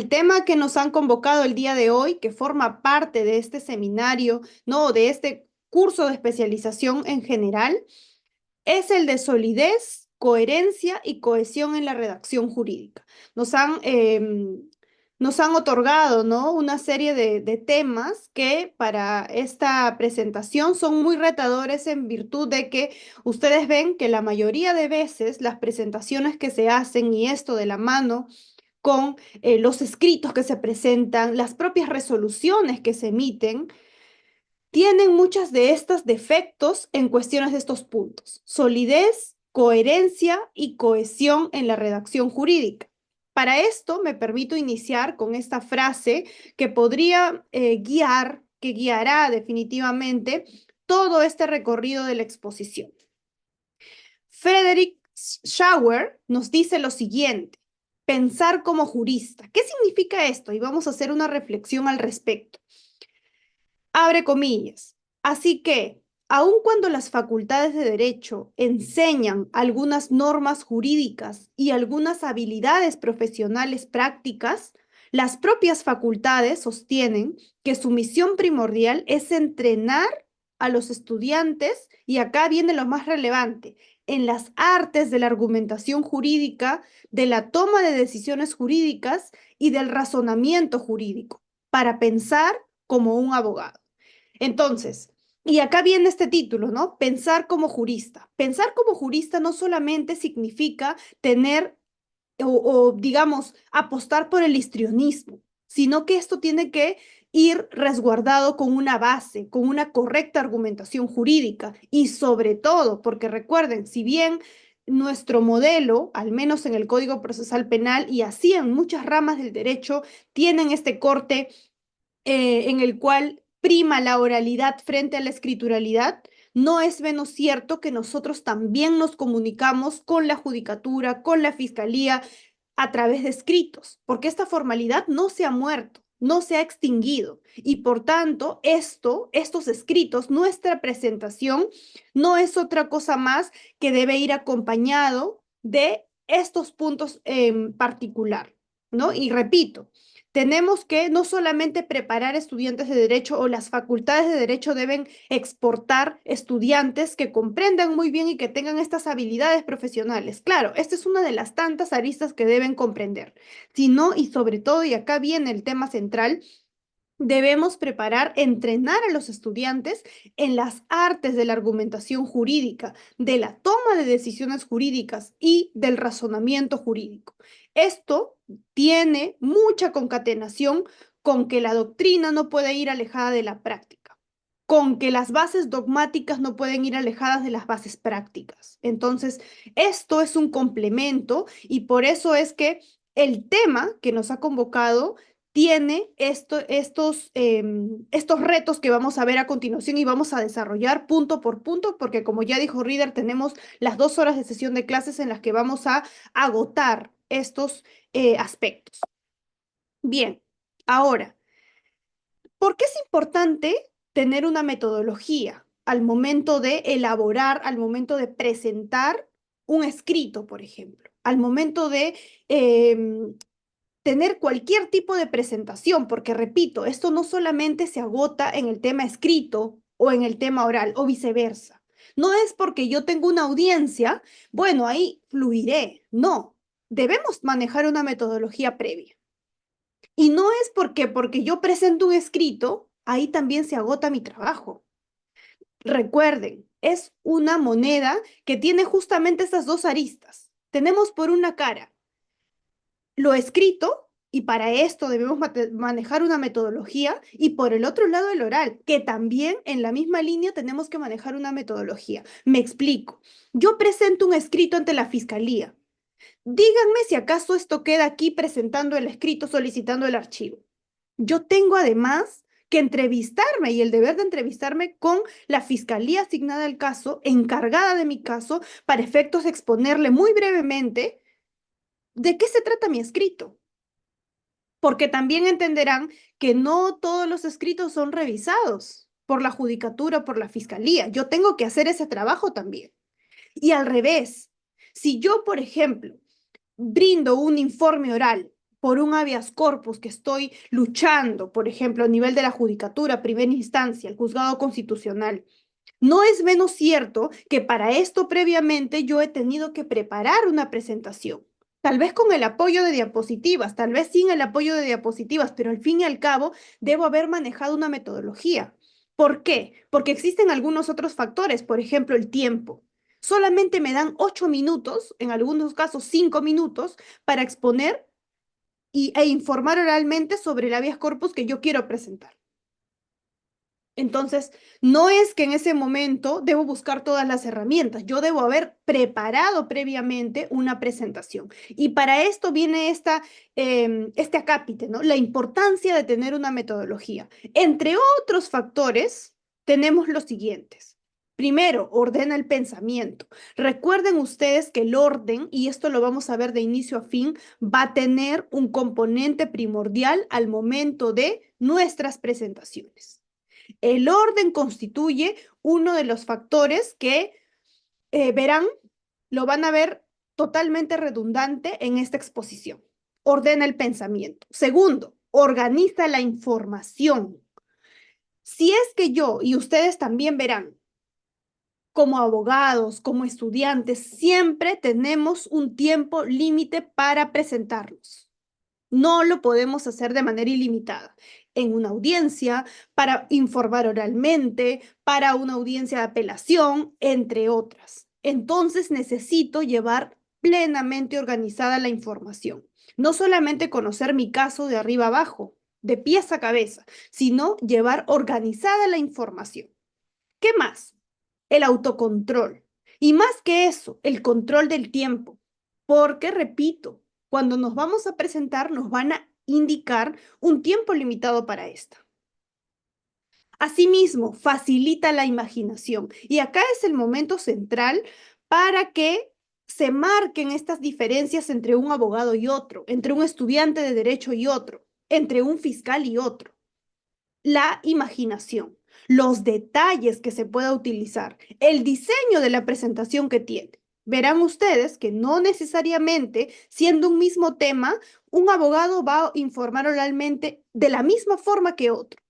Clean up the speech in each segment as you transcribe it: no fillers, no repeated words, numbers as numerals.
el tema que nos han convocado el día de hoy, que forma parte de este seminario, no, de este curso de especialización en general, es el de solidez, coherencia y cohesión en la redacción jurídica. Nos han, nos han otorgado, ¿no?, una serie de temas que para esta presentación son muy retadores en virtud de que ustedes ven que la mayoría de veces las presentaciones que se hacen, y esto de la mano con los escritos que se presentan, las propias resoluciones que se emiten, tienen muchas de estos defectos en cuestiones de estos puntos: solidez, coherencia y cohesión en la redacción jurídica. Para esto me permito iniciar con esta frase que podría guiar, que guiará definitivamente todo este recorrido de la exposición. Frederick Schauer nos dice lo siguiente: pensar como jurista. ¿Qué significa esto? Y vamos a hacer una reflexión al respecto. Abre comillas. Así que, aun cuando las facultades de derecho enseñan algunas normas jurídicas y algunas habilidades profesionales prácticas, las propias facultades sostienen que su misión primordial es entrenar a los estudiantes, y acá viene lo más relevante, en las artes de la argumentación jurídica, de la toma de decisiones jurídicas y del razonamiento jurídico, para pensar como un abogado. Entonces, y acá viene este título, ¿no? Pensar como jurista. Pensar como jurista no solamente significa tener digamos, apostar por el histrionismo, sino que esto tiene que ir resguardado con una base, con una correcta argumentación jurídica y sobre todo, porque recuerden, si bien nuestro modelo, al menos en el Código Procesal Penal y así en muchas ramas del derecho, tienen este corte en el cual prima la oralidad frente a la escrituralidad, no es menos cierto que nosotros también nos comunicamos con la judicatura, con la fiscalía, a través de escritos, porque esta formalidad no se ha muerto, no se ha extinguido. Y por tanto, estos escritos, nuestra presentación, no es otra cosa más que debe ir acompañado de estos puntos en particular, ¿no? Y repito, tenemos que no solamente preparar estudiantes de derecho, o las facultades de derecho deben exportar estudiantes que comprendan muy bien y que tengan estas habilidades profesionales. Claro, esta es una de las tantas aristas que deben comprender, sino y sobre todo, y acá viene el tema central, debemos preparar, entrenar a los estudiantes en las artes de la argumentación jurídica, de la toma de decisiones jurídicas y del razonamiento jurídico. Esto tiene mucha concatenación con que la doctrina no puede ir alejada de la práctica, con que las bases dogmáticas no pueden ir alejadas de las bases prácticas. Entonces, esto es un complemento y por eso es que el tema que nos ha convocado tiene estos retos que vamos a ver a continuación y vamos a desarrollar punto por punto, porque como ya dijo Reader, tenemos las 2 horas de sesión de clases en las que vamos a agotar estos aspectos. Bien, ahora, ¿por qué es importante tener una metodología al momento de elaborar, al momento de presentar un escrito, por ejemplo, al momento de tener cualquier tipo de presentación? Porque repito, esto no solamente se agota en el tema escrito o en el tema oral o viceversa. No es porque yo tengo una audiencia, bueno, ahí fluiré. No, debemos manejar una metodología previa. Y no es porque yo presento un escrito, ahí también se agota mi trabajo. Recuerden, es una moneda que tiene justamente esas dos aristas. Tenemos por una cara lo escrito, y para esto debemos manejar una metodología, y por el otro lado el oral, que también en la misma línea tenemos que manejar una metodología. Me explico. Yo presento un escrito ante la fiscalía. Díganme si acaso esto queda aquí presentando el escrito, solicitando el archivo. Yo tengo además que entrevistarme, y el deber de entrevistarme con la fiscalía asignada al caso, encargada de mi caso, para efectos de exponerle muy brevemente de qué se trata mi escrito, porque también entenderán que no todos los escritos son revisados por la judicatura o por la fiscalía. Yo tengo que hacer ese trabajo también. Y al revés, si yo, por ejemplo, brindo un informe oral por un habeas corpus que estoy luchando, por ejemplo, a nivel de la judicatura, primera instancia, el juzgado constitucional, no es menos cierto que para esto previamente yo he tenido que preparar una presentación. Tal vez con el apoyo de diapositivas, tal vez sin el apoyo de diapositivas, pero al fin y al cabo debo haber manejado una metodología. ¿Por qué? Porque existen algunos otros factores, por ejemplo, el tiempo. Solamente me dan 8 minutos, en algunos casos 5 minutos, para exponer e informar oralmente sobre el habeas corpus que yo quiero presentar. Entonces, no es que en ese momento debo buscar todas las herramientas, yo debo haber preparado previamente una presentación. Y para esto viene este acápite, ¿no? La importancia de tener una metodología. Entre otros factores, tenemos los siguientes. Primero, ordena el pensamiento. Recuerden ustedes que el orden, y esto lo vamos a ver de inicio a fin, va a tener un componente primordial al momento de nuestras presentaciones. El orden constituye uno de los factores que verán, lo van a ver totalmente redundante en esta exposición. Ordena el pensamiento. Segundo, organiza la información. Si es que yo y ustedes también verán, como abogados, como estudiantes, siempre tenemos un tiempo límite para presentarnos. No lo podemos hacer de manera ilimitada. En una audiencia, para informar oralmente, para una audiencia de apelación, entre otras. Entonces necesito llevar plenamente organizada la información. No solamente conocer mi caso de arriba abajo, de pies a cabeza, sino llevar organizada la información. ¿Qué más? El autocontrol. Y más que eso, el control del tiempo. Porque, repito, cuando nos vamos a presentar, nos van a indicar un tiempo limitado para esta. Asimismo, facilita la imaginación. Y acá es el momento central para que se marquen estas diferencias entre un abogado y otro, entre un estudiante de derecho y otro, entre un fiscal y otro. La imaginación, los detalles que se pueda utilizar, el diseño de la presentación que tiene. Verán ustedes que no necesariamente, siendo un mismo tema, un abogado va a informar oralmente de la misma forma que otro.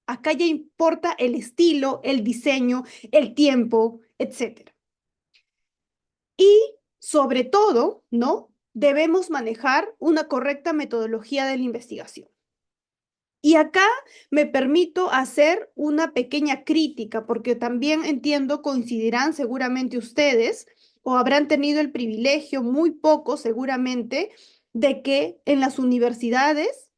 Acá ya importa el estilo, el diseño, el tiempo, etcétera. Y sobre todo, ¿no? Debemos manejar una correcta metodología de la investigación. Y acá me permito hacer una pequeña crítica, porque también entiendo, coincidirán seguramente ustedes, o habrán tenido el privilegio, muy poco seguramente, de que en las universidades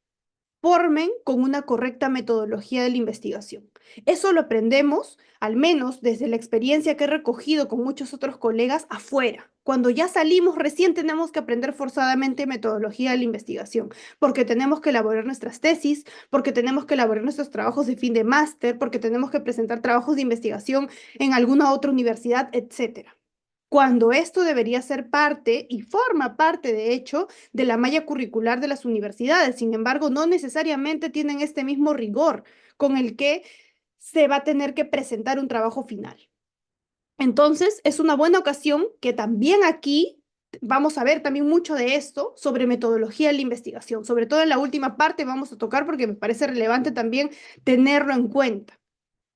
formen con una correcta metodología de la investigación. Eso lo aprendemos, al menos desde la experiencia que he recogido con muchos otros colegas afuera. Cuando ya salimos, recién tenemos que aprender forzadamente metodología de la investigación, porque tenemos que elaborar nuestras tesis, porque tenemos que elaborar nuestros trabajos de fin de máster, porque tenemos que presentar trabajos de investigación en alguna otra universidad, etcétera, cuando esto debería ser parte y forma parte, de hecho, de la malla curricular de las universidades. Sin embargo, no necesariamente tienen este mismo rigor con el que se va a tener que presentar un trabajo final. Entonces, es una buena ocasión que también aquí vamos a ver también mucho de esto sobre metodología de la investigación. Sobre todo en la última parte vamos a tocar porque me parece relevante también tenerlo en cuenta.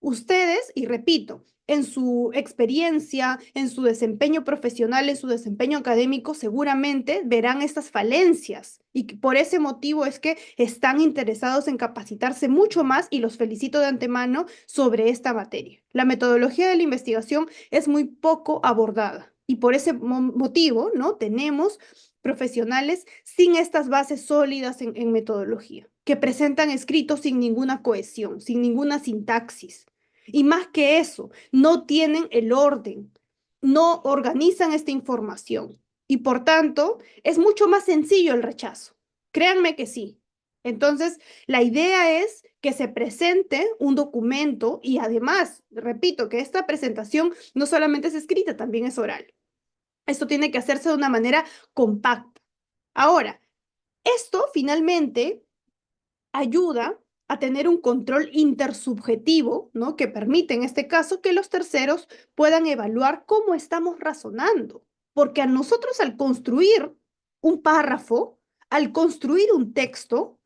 Ustedes, y repito, en su experiencia, en su desempeño profesional, en su desempeño académico, seguramente verán estas falencias y por ese motivo es que están interesados en capacitarse mucho más y los felicito de antemano sobre esta materia. La metodología de la investigación es muy poco abordada y por ese motivo, ¿no? Tenemos profesionales sin estas bases sólidas en metodología, que presentan escritos sin ninguna cohesión, sin ninguna sintaxis. Y más que eso, no tienen el orden, no organizan esta información y por tanto es mucho más sencillo el rechazo. Créanme que sí. Entonces, la idea es que se presente un documento y además, repito, que esta presentación no solamente es escrita, también es oral. Esto tiene que hacerse de una manera compacta. Ahora, esto finalmente ayuda a tener un control intersubjetivo, ¿no? Que permite en este caso que los terceros puedan evaluar cómo estamos razonando. Porque a nosotros al construir un párrafo, Al construir un texto,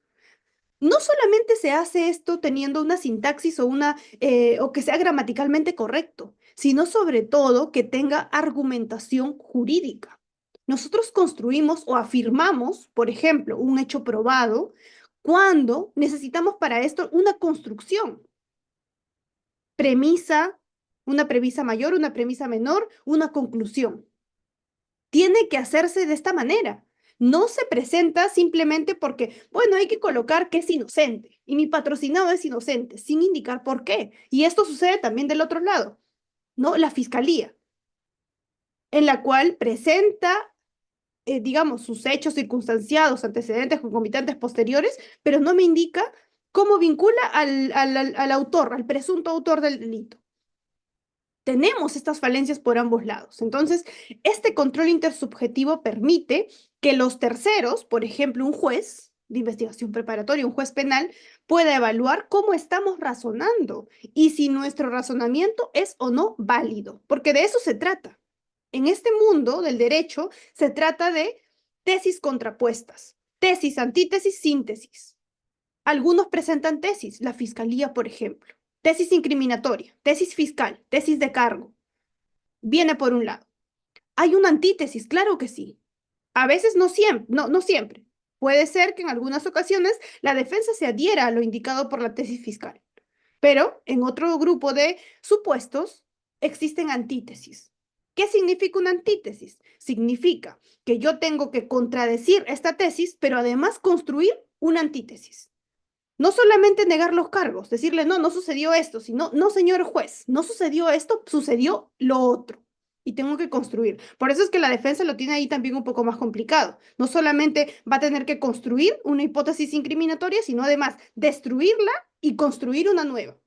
no solamente se hace esto teniendo una sintaxis o que sea gramaticalmente correcto, sino sobre todo que tenga argumentación jurídica. Nosotros construimos o afirmamos, por ejemplo, un hecho probado cuando necesitamos para esto una construcción, premisa, una premisa mayor, una premisa menor, una conclusión. Tiene que hacerse de esta manera. No se presenta simplemente porque, bueno, hay que colocar que es inocente y mi patrocinado es inocente, sin indicar por qué. Y esto sucede también del otro lado, ¿no? La fiscalía, en la cual presenta, digamos, sus hechos circunstanciados, antecedentes, concomitantes posteriores, pero no me indica cómo vincula al autor, al presunto autor del delito. Tenemos estas falencias por ambos lados. Entonces, este control intersubjetivo permite que los terceros, por ejemplo, un juez de investigación preparatoria, un juez penal, pueda evaluar cómo estamos razonando y si nuestro razonamiento es o no válido, porque de eso se trata. En este mundo del derecho se trata de tesis contrapuestas, tesis, antítesis, síntesis. Algunos presentan tesis, la fiscalía, por ejemplo. Tesis incriminatoria, tesis fiscal, tesis de cargo. Viene por un lado. Hay una antítesis, claro que sí. A veces no siempre, no siempre. Puede ser que en algunas ocasiones la defensa se adhiera a lo indicado por la tesis fiscal, pero en otro grupo de supuestos existen antítesis. ¿Qué significa una antítesis? Significa que yo tengo que contradecir esta tesis, pero además construir una antítesis. No solamente negar los cargos, decirle, no, no sucedió esto, sino, no, señor juez, no sucedió esto, sucedió lo otro. Y tengo que construir. Por eso es que la defensa lo tiene ahí también un poco más complicado. No solamente va a tener que construir una hipótesis incriminatoria, sino además destruirla y construir una nueva.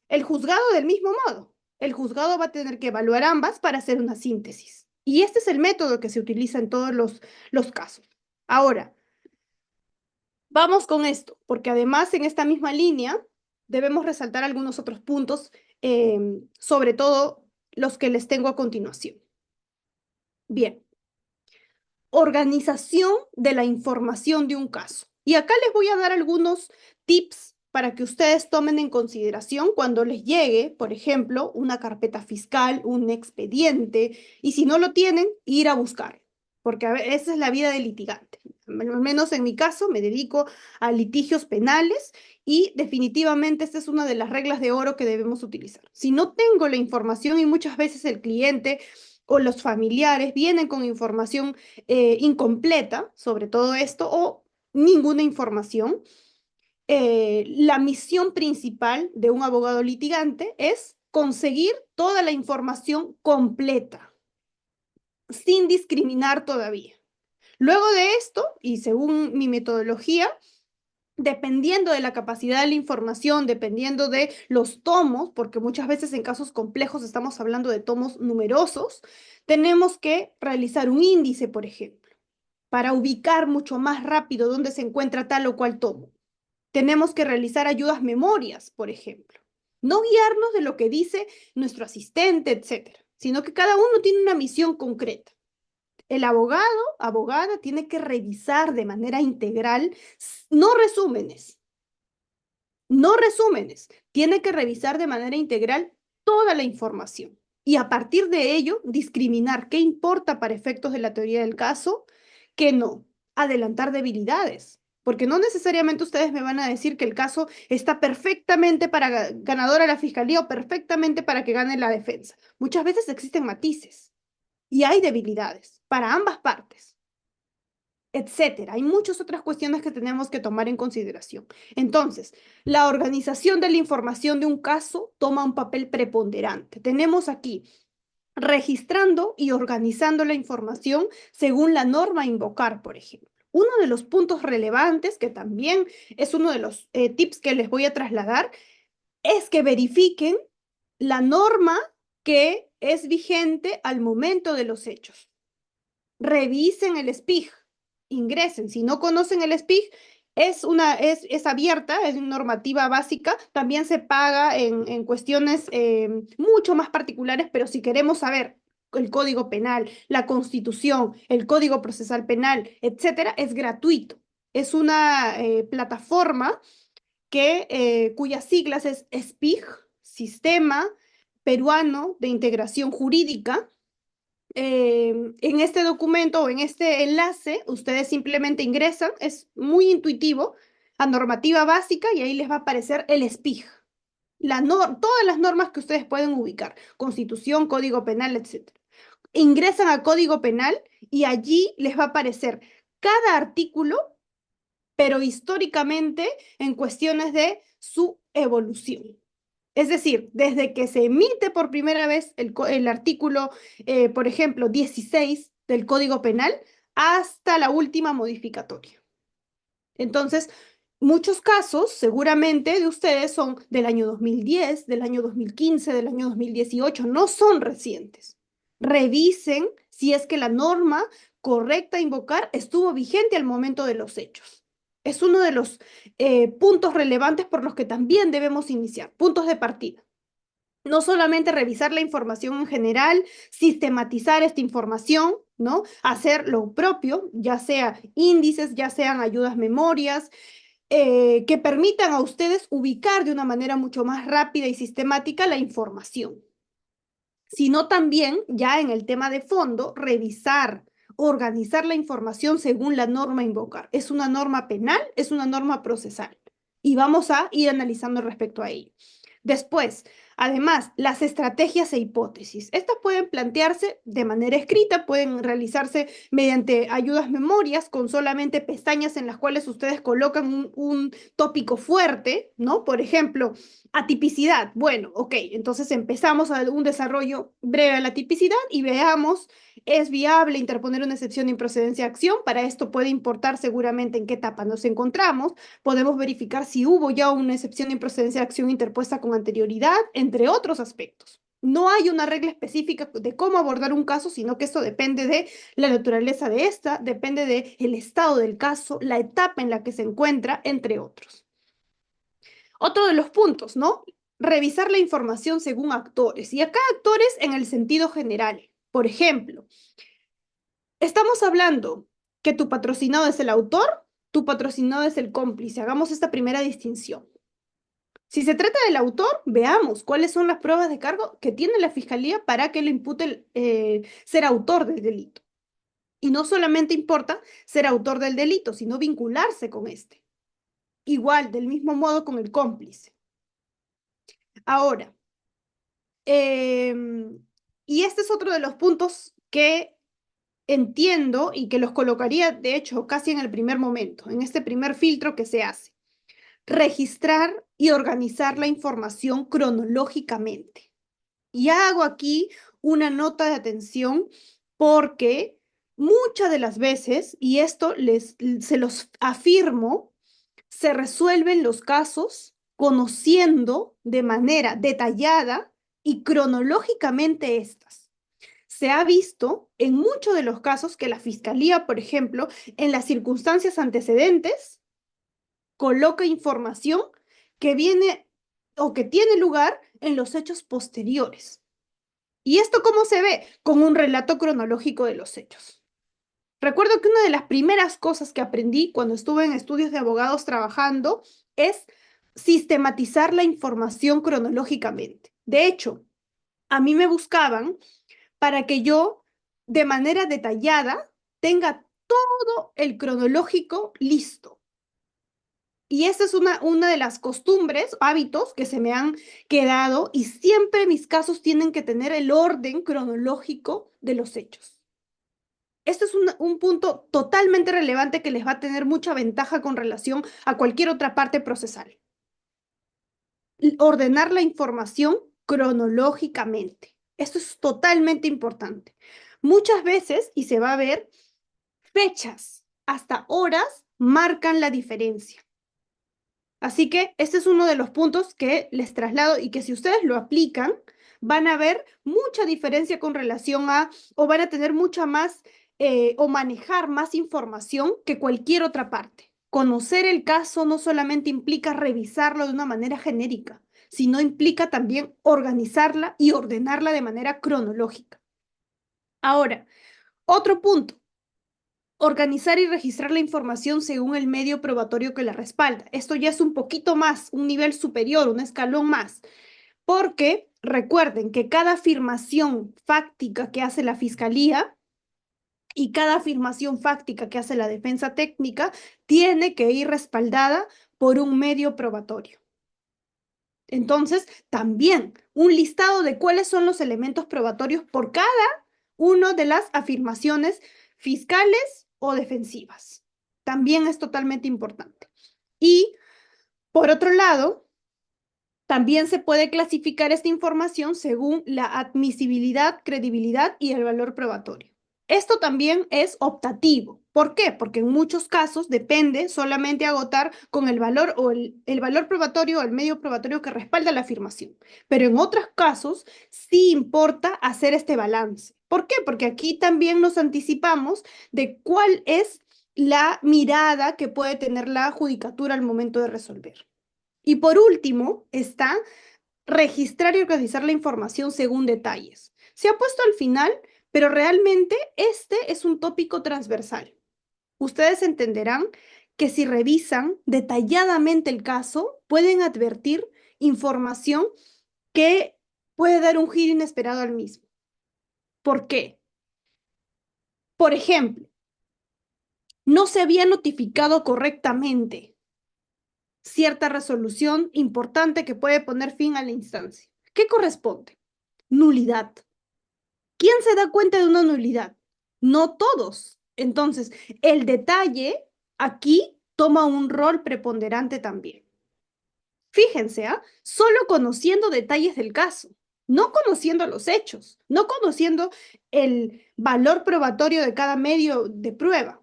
El juzgado del mismo modo. El juzgado va a tener que evaluar ambas para hacer una síntesis. Y este es el método que se utiliza en todos los casos. Ahora, vamos con esto, porque además en esta misma línea debemos resaltar algunos otros puntos, sobre todo los que les tengo a continuación. Bien, organización de la información de un caso. Y acá les voy a dar algunos tips para que ustedes tomen en consideración cuando les llegue, por ejemplo, una carpeta fiscal, un expediente, y si no lo tienen, ir a buscar, porque esa es la vida del litigante. Al menos en mi caso, me dedico a litigios penales y definitivamente esta es una de las reglas de oro que debemos utilizar. Si no tengo la información y muchas veces el cliente o los familiares vienen con información incompleta sobre todo esto o ninguna información, la misión principal de un abogado litigante es conseguir toda la información completa, sin discriminar todavía. Luego de esto, y según mi metodología, dependiendo de la capacidad de la información, dependiendo de los tomos, porque muchas veces en casos complejos estamos hablando de tomos numerosos, tenemos que realizar un índice, por ejemplo, para ubicar mucho más rápido dónde se encuentra tal o cual tomo. Tenemos que realizar ayudas memorias, por ejemplo. No guiarnos de lo que dice nuestro asistente, etcétera, sino que cada uno tiene una misión concreta. El abogado, abogada, tiene que revisar de manera integral, no resúmenes, no resúmenes, tiene que revisar de manera integral toda la información y a partir de ello discriminar qué importa para efectos de la teoría del caso, qué no, adelantar debilidades. Porque no necesariamente ustedes me van a decir que el caso está perfectamente para ganadora la fiscalía o perfectamente para que gane la defensa. Muchas veces existen matices y hay debilidades para ambas partes, etcétera. Hay muchas otras cuestiones que tenemos que tomar en consideración. Entonces, la organización de la información de un caso toma un papel preponderante. Tenemos aquí registrando y organizando la información según la norma a invocar, por ejemplo. Uno de los puntos relevantes, que también es uno de los tips que les voy a trasladar, es que verifiquen la norma que es vigente al momento de los hechos. Revisen el SPIG, ingresen. Si no conocen el SPIG, es abierta, es normativa básica, también se paga en cuestiones mucho más particulares, pero si queremos saber el Código Penal, la Constitución, el Código Procesal Penal, etcétera, es gratuito. Es una plataforma cuyas siglas es SPIJ, Sistema Peruano de Integración Jurídica. En este documento o en este enlace, ustedes simplemente ingresan, es muy intuitivo, a normativa básica y ahí les va a aparecer el SPIJ. Todas las normas que ustedes pueden ubicar, Constitución, Código Penal, etc. Ingresan a Código Penal y allí les va a aparecer cada artículo, pero históricamente en cuestiones de su evolución. Es decir, desde que se emite por primera vez el artículo, por ejemplo, 16 del Código Penal, hasta la última modificatoria. Entonces, muchos casos seguramente de ustedes son del año 2010, del año 2015, del año 2018, no son recientes. Revisen si es que la norma correcta a invocar estuvo vigente al momento de los hechos. Es uno de los puntos relevantes por los que también debemos iniciar, puntos de partida. No solamente revisar la información en general, sistematizar esta información, ¿no? Hacer lo propio, ya sea índices, ya sean ayudas memorias, que permitan a ustedes ubicar de una manera mucho más rápida y sistemática la información, sino también ya en el tema de fondo, revisar, organizar la información según la norma a invocar. ¿Es una norma penal? ¿Es una norma procesal? Y vamos a ir analizando respecto a ello. Después, además, las estrategias e hipótesis. Estas pueden plantearse de manera escrita, pueden realizarse mediante ayudas memorias con solamente pestañas en las cuales ustedes colocan un tópico fuerte, ¿no? Por ejemplo, atipicidad. Bueno, ok, entonces empezamos a un desarrollo breve de la tipicidad y veamos, ¿es viable interponer una excepción de improcedencia de acción? Para esto puede importar seguramente en qué etapa nos encontramos. Podemos verificar si hubo ya una excepción de improcedencia de acción interpuesta con anterioridad, entre otros aspectos. No hay una regla específica de cómo abordar un caso, sino que esto depende de la naturaleza de esta, depende del estado del caso, la etapa en la que se encuentra, entre otros. Otro de los puntos, ¿no? Revisar la información según actores. Y acá actores en el sentido general. Por ejemplo, estamos hablando que tu patrocinado es el autor, tu patrocinado es el cómplice. Hagamos esta primera distinción. Si se trata del autor, veamos cuáles son las pruebas de cargo que tiene la fiscalía para que le impute ser autor del delito. Y no solamente importa ser autor del delito, sino vincularse con este. Igual, del mismo modo con el cómplice. Ahora, y este es otro de los puntos que entiendo y que los colocaría, de hecho, casi en el primer momento, en este primer filtro que se hace. Registrar y organizar la información cronológicamente. Y hago aquí una nota de atención porque muchas de las veces, y esto se los afirmo, se resuelven los casos conociendo de manera detallada y cronológicamente estas. Se ha visto en muchos de los casos que la fiscalía, por ejemplo, en las circunstancias antecedentes, coloca información que viene o que tiene lugar en los hechos posteriores. ¿Y esto cómo se ve? Con un relato cronológico de los hechos. Recuerdo que una de las primeras cosas que aprendí cuando estuve en estudios de abogados trabajando es sistematizar la información cronológicamente. De hecho, a mí me buscaban para que yo, de manera detallada, tenga todo el cronológico listo. Y esa es una de las costumbres, hábitos que se me han quedado y siempre mis casos tienen que tener el orden cronológico de los hechos. Este es un punto totalmente relevante que les va a tener mucha ventaja con relación a cualquier otra parte procesal. Ordenar la información cronológicamente. Esto es totalmente importante. Muchas veces, y se va a ver, fechas hasta horas marcan la diferencia. Así que este es uno de los puntos que les traslado y que si ustedes lo aplican, van a ver mucha diferencia con relación o van a tener mucha más, o manejar más información que cualquier otra parte. Conocer el caso no solamente implica revisarlo de una manera genérica, sino implica también organizarla y ordenarla de manera cronológica. Ahora, otro punto. Organizar y registrar la información según el medio probatorio que la respalda. Esto ya es un poquito más, un nivel superior, un escalón más, porque recuerden que cada afirmación fáctica que hace la fiscalía y cada afirmación fáctica que hace la defensa técnica tiene que ir respaldada por un medio probatorio. Entonces, también un listado de cuáles son los elementos probatorios por cada una de las afirmaciones fiscales o defensivas. También es totalmente importante. Y, por otro lado, también se puede clasificar esta información según la admisibilidad, credibilidad y el valor probatorio. Esto también es optativo. ¿Por qué? Porque en muchos casos depende solamente agotar con el valor o el valor probatorio o el medio probatorio que respalda la afirmación. Pero en otros casos sí importa hacer este balance. ¿Por qué? Porque aquí también nos anticipamos de cuál es la mirada que puede tener la judicatura al momento de resolver. Y por último está registrar y organizar la información según detalles. Se ha puesto al final, pero realmente este es un tópico transversal. Ustedes entenderán que si revisan detalladamente el caso, pueden advertir información que puede dar un giro inesperado al mismo. ¿Por qué? Por ejemplo, no se había notificado correctamente cierta resolución importante que puede poner fin a la instancia. ¿Qué corresponde? Nulidad. ¿Quién se da cuenta de una nulidad? No todos. Entonces, el detalle aquí toma un rol preponderante también. Fíjense, solo conociendo detalles del caso, no conociendo los hechos, no conociendo el valor probatorio de cada medio de prueba,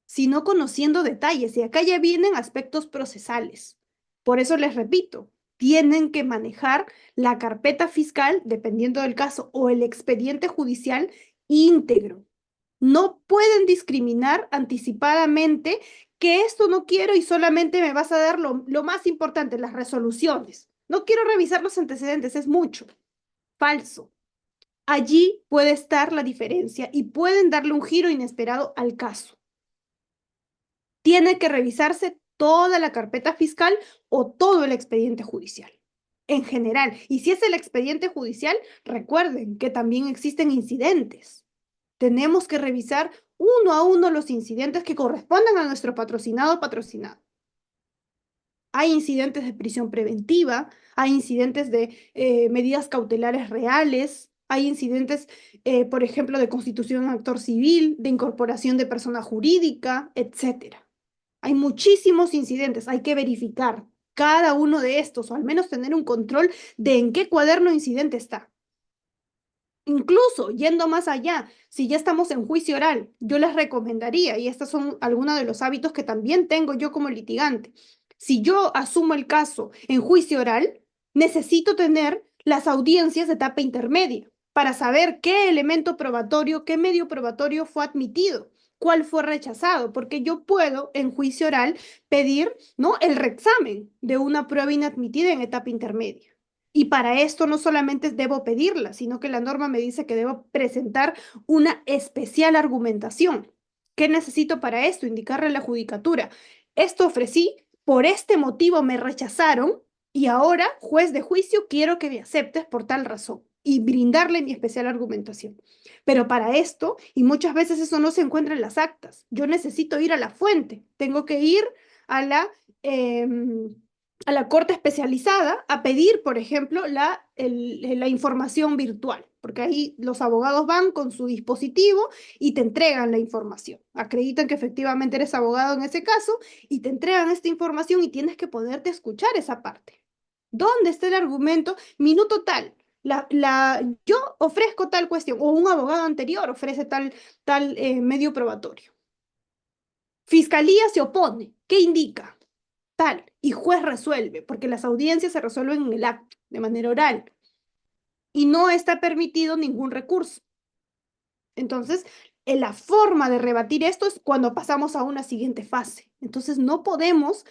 sino conociendo detalles. Y acá ya vienen aspectos procesales. Por eso les repito, tienen que manejar la carpeta fiscal, dependiendo del caso, o el expediente judicial íntegro. No pueden discriminar anticipadamente que esto no quiero y solamente me vas a dar lo más importante, las resoluciones. No quiero revisar los antecedentes, es mucho. Falso. Allí puede estar la diferencia y pueden darle un giro inesperado al caso. Tiene que revisarse toda la carpeta fiscal o todo el expediente judicial en general. Y si es el expediente judicial, recuerden que también existen incidentes. Tenemos que revisar uno a uno los incidentes que correspondan a nuestro patrocinado o patrocinado. Hay incidentes de prisión preventiva, hay incidentes de medidas cautelares reales, hay incidentes, por ejemplo, de constitución de actor civil, de incorporación de persona jurídica, etcétera. Hay muchísimos incidentes, hay que verificar cada uno de estos o al menos tener un control de en qué cuaderno incidente está. Incluso yendo más allá, si ya estamos en juicio oral, yo les recomendaría, y estos son algunos de los hábitos que también tengo yo como litigante, si yo asumo el caso en juicio oral, necesito tener las audiencias de etapa intermedia para saber qué elemento probatorio, qué medio probatorio fue admitido, cuál fue rechazado, porque yo puedo en juicio oral pedir, ¿no?, el reexamen de una prueba inadmitida en etapa intermedia. Y para esto no solamente debo pedirla, sino que la norma me dice que debo presentar una especial argumentación. ¿Qué necesito para esto? Indicarle a la judicatura. Esto ofrecí, por este motivo me rechazaron y ahora, juez de juicio, quiero que me aceptes por tal razón y brindarle mi especial argumentación. Pero para esto, y muchas veces eso no se encuentra en las actas, yo necesito ir a la fuente, tengo que ir a la... a la corte especializada a pedir, por ejemplo, la información virtual, porque ahí los abogados van con su dispositivo y te entregan la información. Acreditan que efectivamente eres abogado en ese caso y te entregan esta información y tienes que poderte escuchar esa parte. ¿Dónde está el argumento? Minuto tal. Yo ofrezco tal cuestión o un abogado anterior ofrece tal medio probatorio. Fiscalía se opone. ¿Qué indica? Tal, y juez resuelve, porque las audiencias se resuelven en el acto, de manera oral, y no está permitido ningún recurso. Entonces, la forma de rebatir esto es cuando pasamos a una siguiente fase. Entonces, no podemos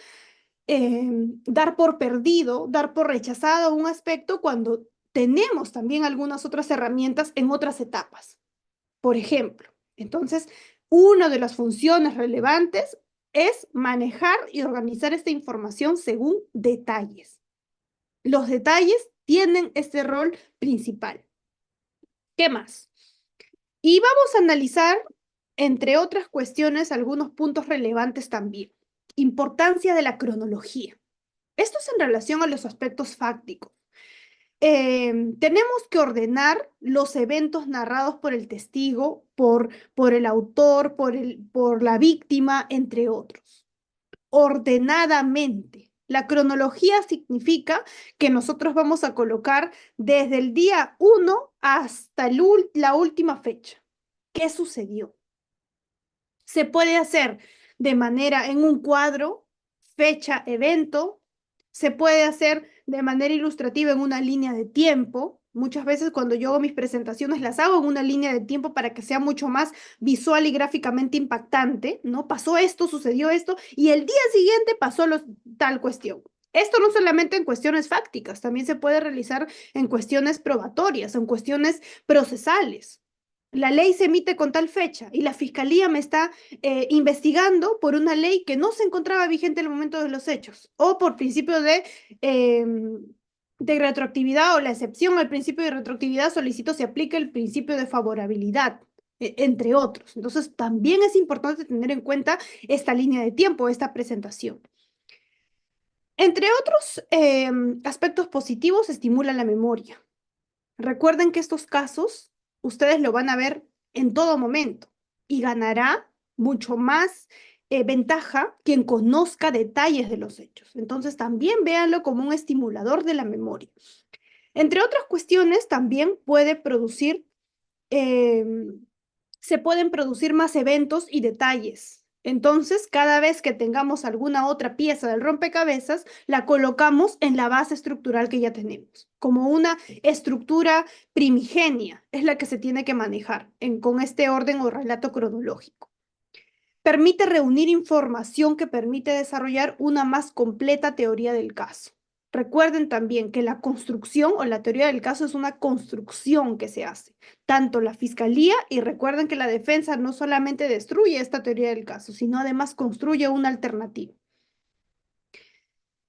dar por perdido, dar por rechazado un aspecto cuando tenemos también algunas otras herramientas en otras etapas. por ejemplo. Entonces, una de las funciones relevantes es manejar y organizar esta información según detalles. Los detalles tienen este rol principal. ¿Qué más? Y vamos a analizar, entre otras cuestiones, algunos puntos relevantes también. Importancia de la cronología. Esto es en relación a los aspectos fácticos. Tenemos que ordenar los eventos narrados por el testigo, por el autor, por la víctima, entre otros. Ordenadamente. La cronología significa que nosotros vamos a colocar desde el día 1 hasta la última fecha. ¿Qué sucedió? Se puede hacer de manera en un cuadro, fecha, evento. Se puede hacer de manera ilustrativa en una línea de tiempo. Muchas veces cuando yo hago mis presentaciones las hago en una línea de tiempo para que sea mucho más visual y gráficamente impactante, ¿no? Pasó esto, sucedió esto y el día siguiente pasó tal cuestión. Esto no solamente en cuestiones fácticas, también se puede realizar en cuestiones probatorias, en cuestiones procesales. La ley se emite con tal fecha y la fiscalía me está investigando por una ley que no se encontraba vigente en el momento de los hechos o por principio de retroactividad o la excepción al principio de retroactividad solicito se aplique el principio de favorabilidad, entre otros. Entonces, también es importante tener en cuenta esta línea de tiempo, esta presentación. Entre otros aspectos positivos, estimula la memoria. Recuerden que estos casos ustedes lo van a ver en todo momento y ganará mucho más ventaja quien conozca detalles de los hechos. Entonces también véanlo como un estimulador de la memoria. Entre otras cuestiones, también puede producir eh, se pueden producir más eventos y detalles. Entonces, cada vez que tengamos alguna otra pieza del rompecabezas, la colocamos en la base estructural que ya tenemos, como una estructura primigenia, es la que se tiene que manejar con este orden o relato cronológico. Permite reunir información que permite desarrollar una más completa teoría del caso. Recuerden también que la construcción o la teoría del caso es una construcción que se hace, tanto la fiscalía y recuerden que la defensa no solamente destruye esta teoría del caso, sino además construye una alternativa.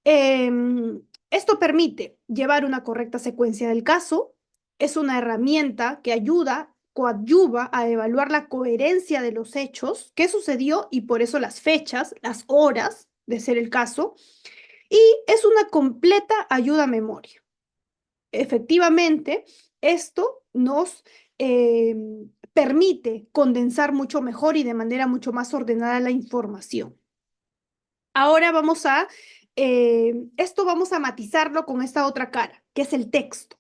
Esto permite llevar una correcta secuencia del caso, es una herramienta que ayuda, coadyuva a evaluar la coherencia de los hechos, qué sucedió y por eso las fechas, las horas de ser el caso, y es una completa ayuda a memoria. Efectivamente, esto nos permite condensar mucho mejor y de manera mucho más ordenada la información. Ahora esto vamos a matizarlo con esta otra cara, que es el texto.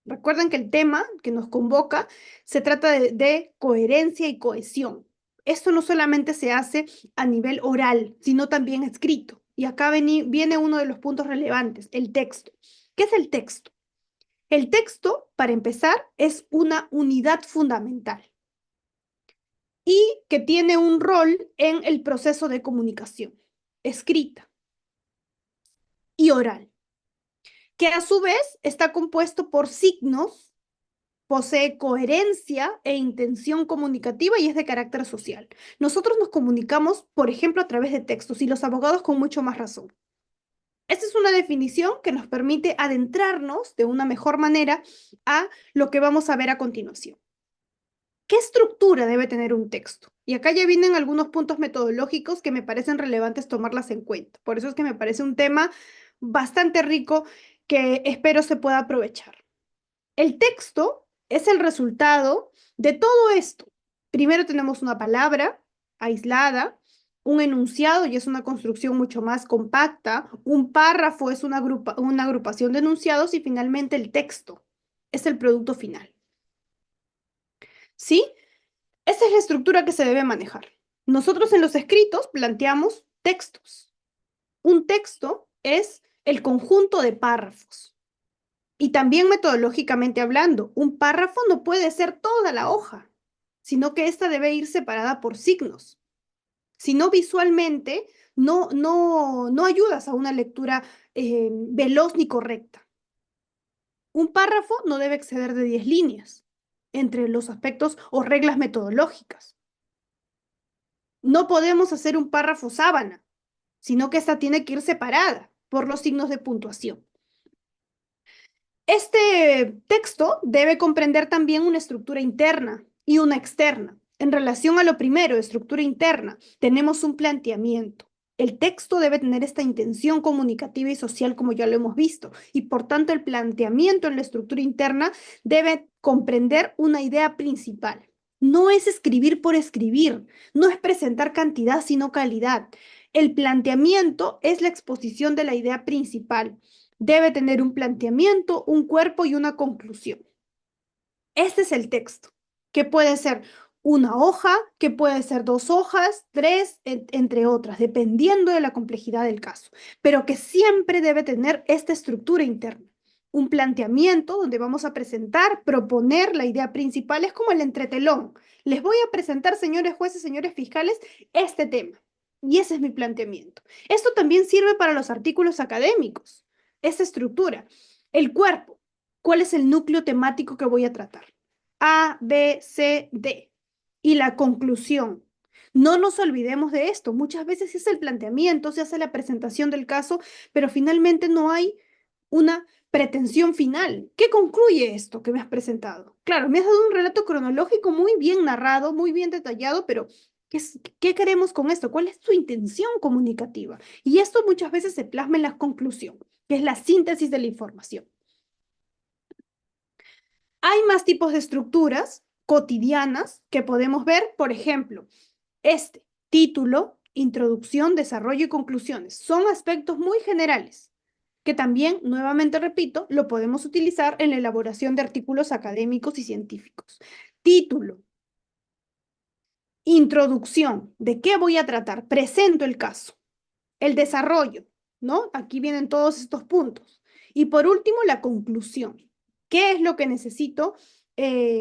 Recuerden que el tema que nos convoca se trata de coherencia y cohesión. Esto no solamente se hace a nivel oral, sino también escrito. Y acá viene uno de los puntos relevantes, el texto. ¿Qué es el texto? El texto, para empezar, es una unidad fundamental y que tiene un rol en el proceso de comunicación, escrita y oral, que a su vez está compuesto por signos, posee coherencia e intención comunicativa y es de carácter social. Nosotros nos comunicamos, por ejemplo, a través de textos y los abogados con mucho más razón. Esta es una definición que nos permite adentrarnos de una mejor manera a lo que vamos a ver a continuación. ¿Qué estructura debe tener un texto? Y acá ya vienen algunos puntos metodológicos que me parecen relevantes tomarlas en cuenta. Por eso es que me parece un tema bastante rico que espero se pueda aprovechar. El texto es el resultado de todo esto. Primero tenemos una palabra aislada, un enunciado y es una construcción mucho más compacta, un párrafo es una agrupación de enunciados y finalmente el texto es el producto final. ¿Sí? Esa es la estructura que se debe manejar. Nosotros en los escritos planteamos textos. Un texto es el conjunto de párrafos. Y también metodológicamente hablando, un párrafo no puede ser toda la hoja, sino que esta debe ir separada por signos. Si no, visualmente no ayudas a una lectura veloz ni correcta. Un párrafo no debe exceder de 10 líneas. entre los aspectos o reglas metodológicas. No podemos hacer un párrafo sábana, sino que esta tiene que ir separada por los signos de puntuación. Este texto debe comprender también una estructura interna y una externa. En relación a lo primero, estructura interna, tenemos un planteamiento. El texto debe tener esta intención comunicativa y social como ya lo hemos visto, y por tanto el planteamiento en la estructura interna debe comprender una idea principal. No es escribir por escribir, no es presentar cantidad sino calidad. El planteamiento es la exposición de la idea principal. Debe tener un planteamiento, un cuerpo y una conclusión. Este es el texto, que puede ser una hoja, que puede ser 2 hojas, 3, entre otras, dependiendo de la complejidad del caso, pero que siempre debe tener esta estructura interna. Un planteamiento donde vamos a presentar, proponer la idea principal, es como el entretelón. Les voy a presentar, señores jueces, señores fiscales, este tema. Y ese es mi planteamiento. Esto también sirve para los artículos académicos. Esta estructura. El cuerpo. ¿Cuál es el núcleo temático que voy a tratar? A, B, C, D. Y la conclusión. No nos olvidemos de esto. Muchas veces es el planteamiento, se hace la presentación del caso, pero finalmente no hay una pretensión final. ¿Qué concluye esto que me has presentado? Claro, me has dado un relato cronológico muy bien narrado, muy bien detallado, pero ¿qué queremos con esto? ¿Cuál es tu intención comunicativa? Y esto muchas veces se plasma en la conclusión, que es la síntesis de la información. Hay más tipos de estructuras cotidianas que podemos ver, por ejemplo, título, introducción, desarrollo y conclusiones. Son aspectos muy generales que también, nuevamente repito, lo podemos utilizar en la elaboración de artículos académicos y científicos. Título, introducción, ¿de qué voy a tratar? Presento el caso. El desarrollo, ¿no? Aquí vienen todos estos puntos. Y por último, la conclusión. ¿Qué es lo que necesito?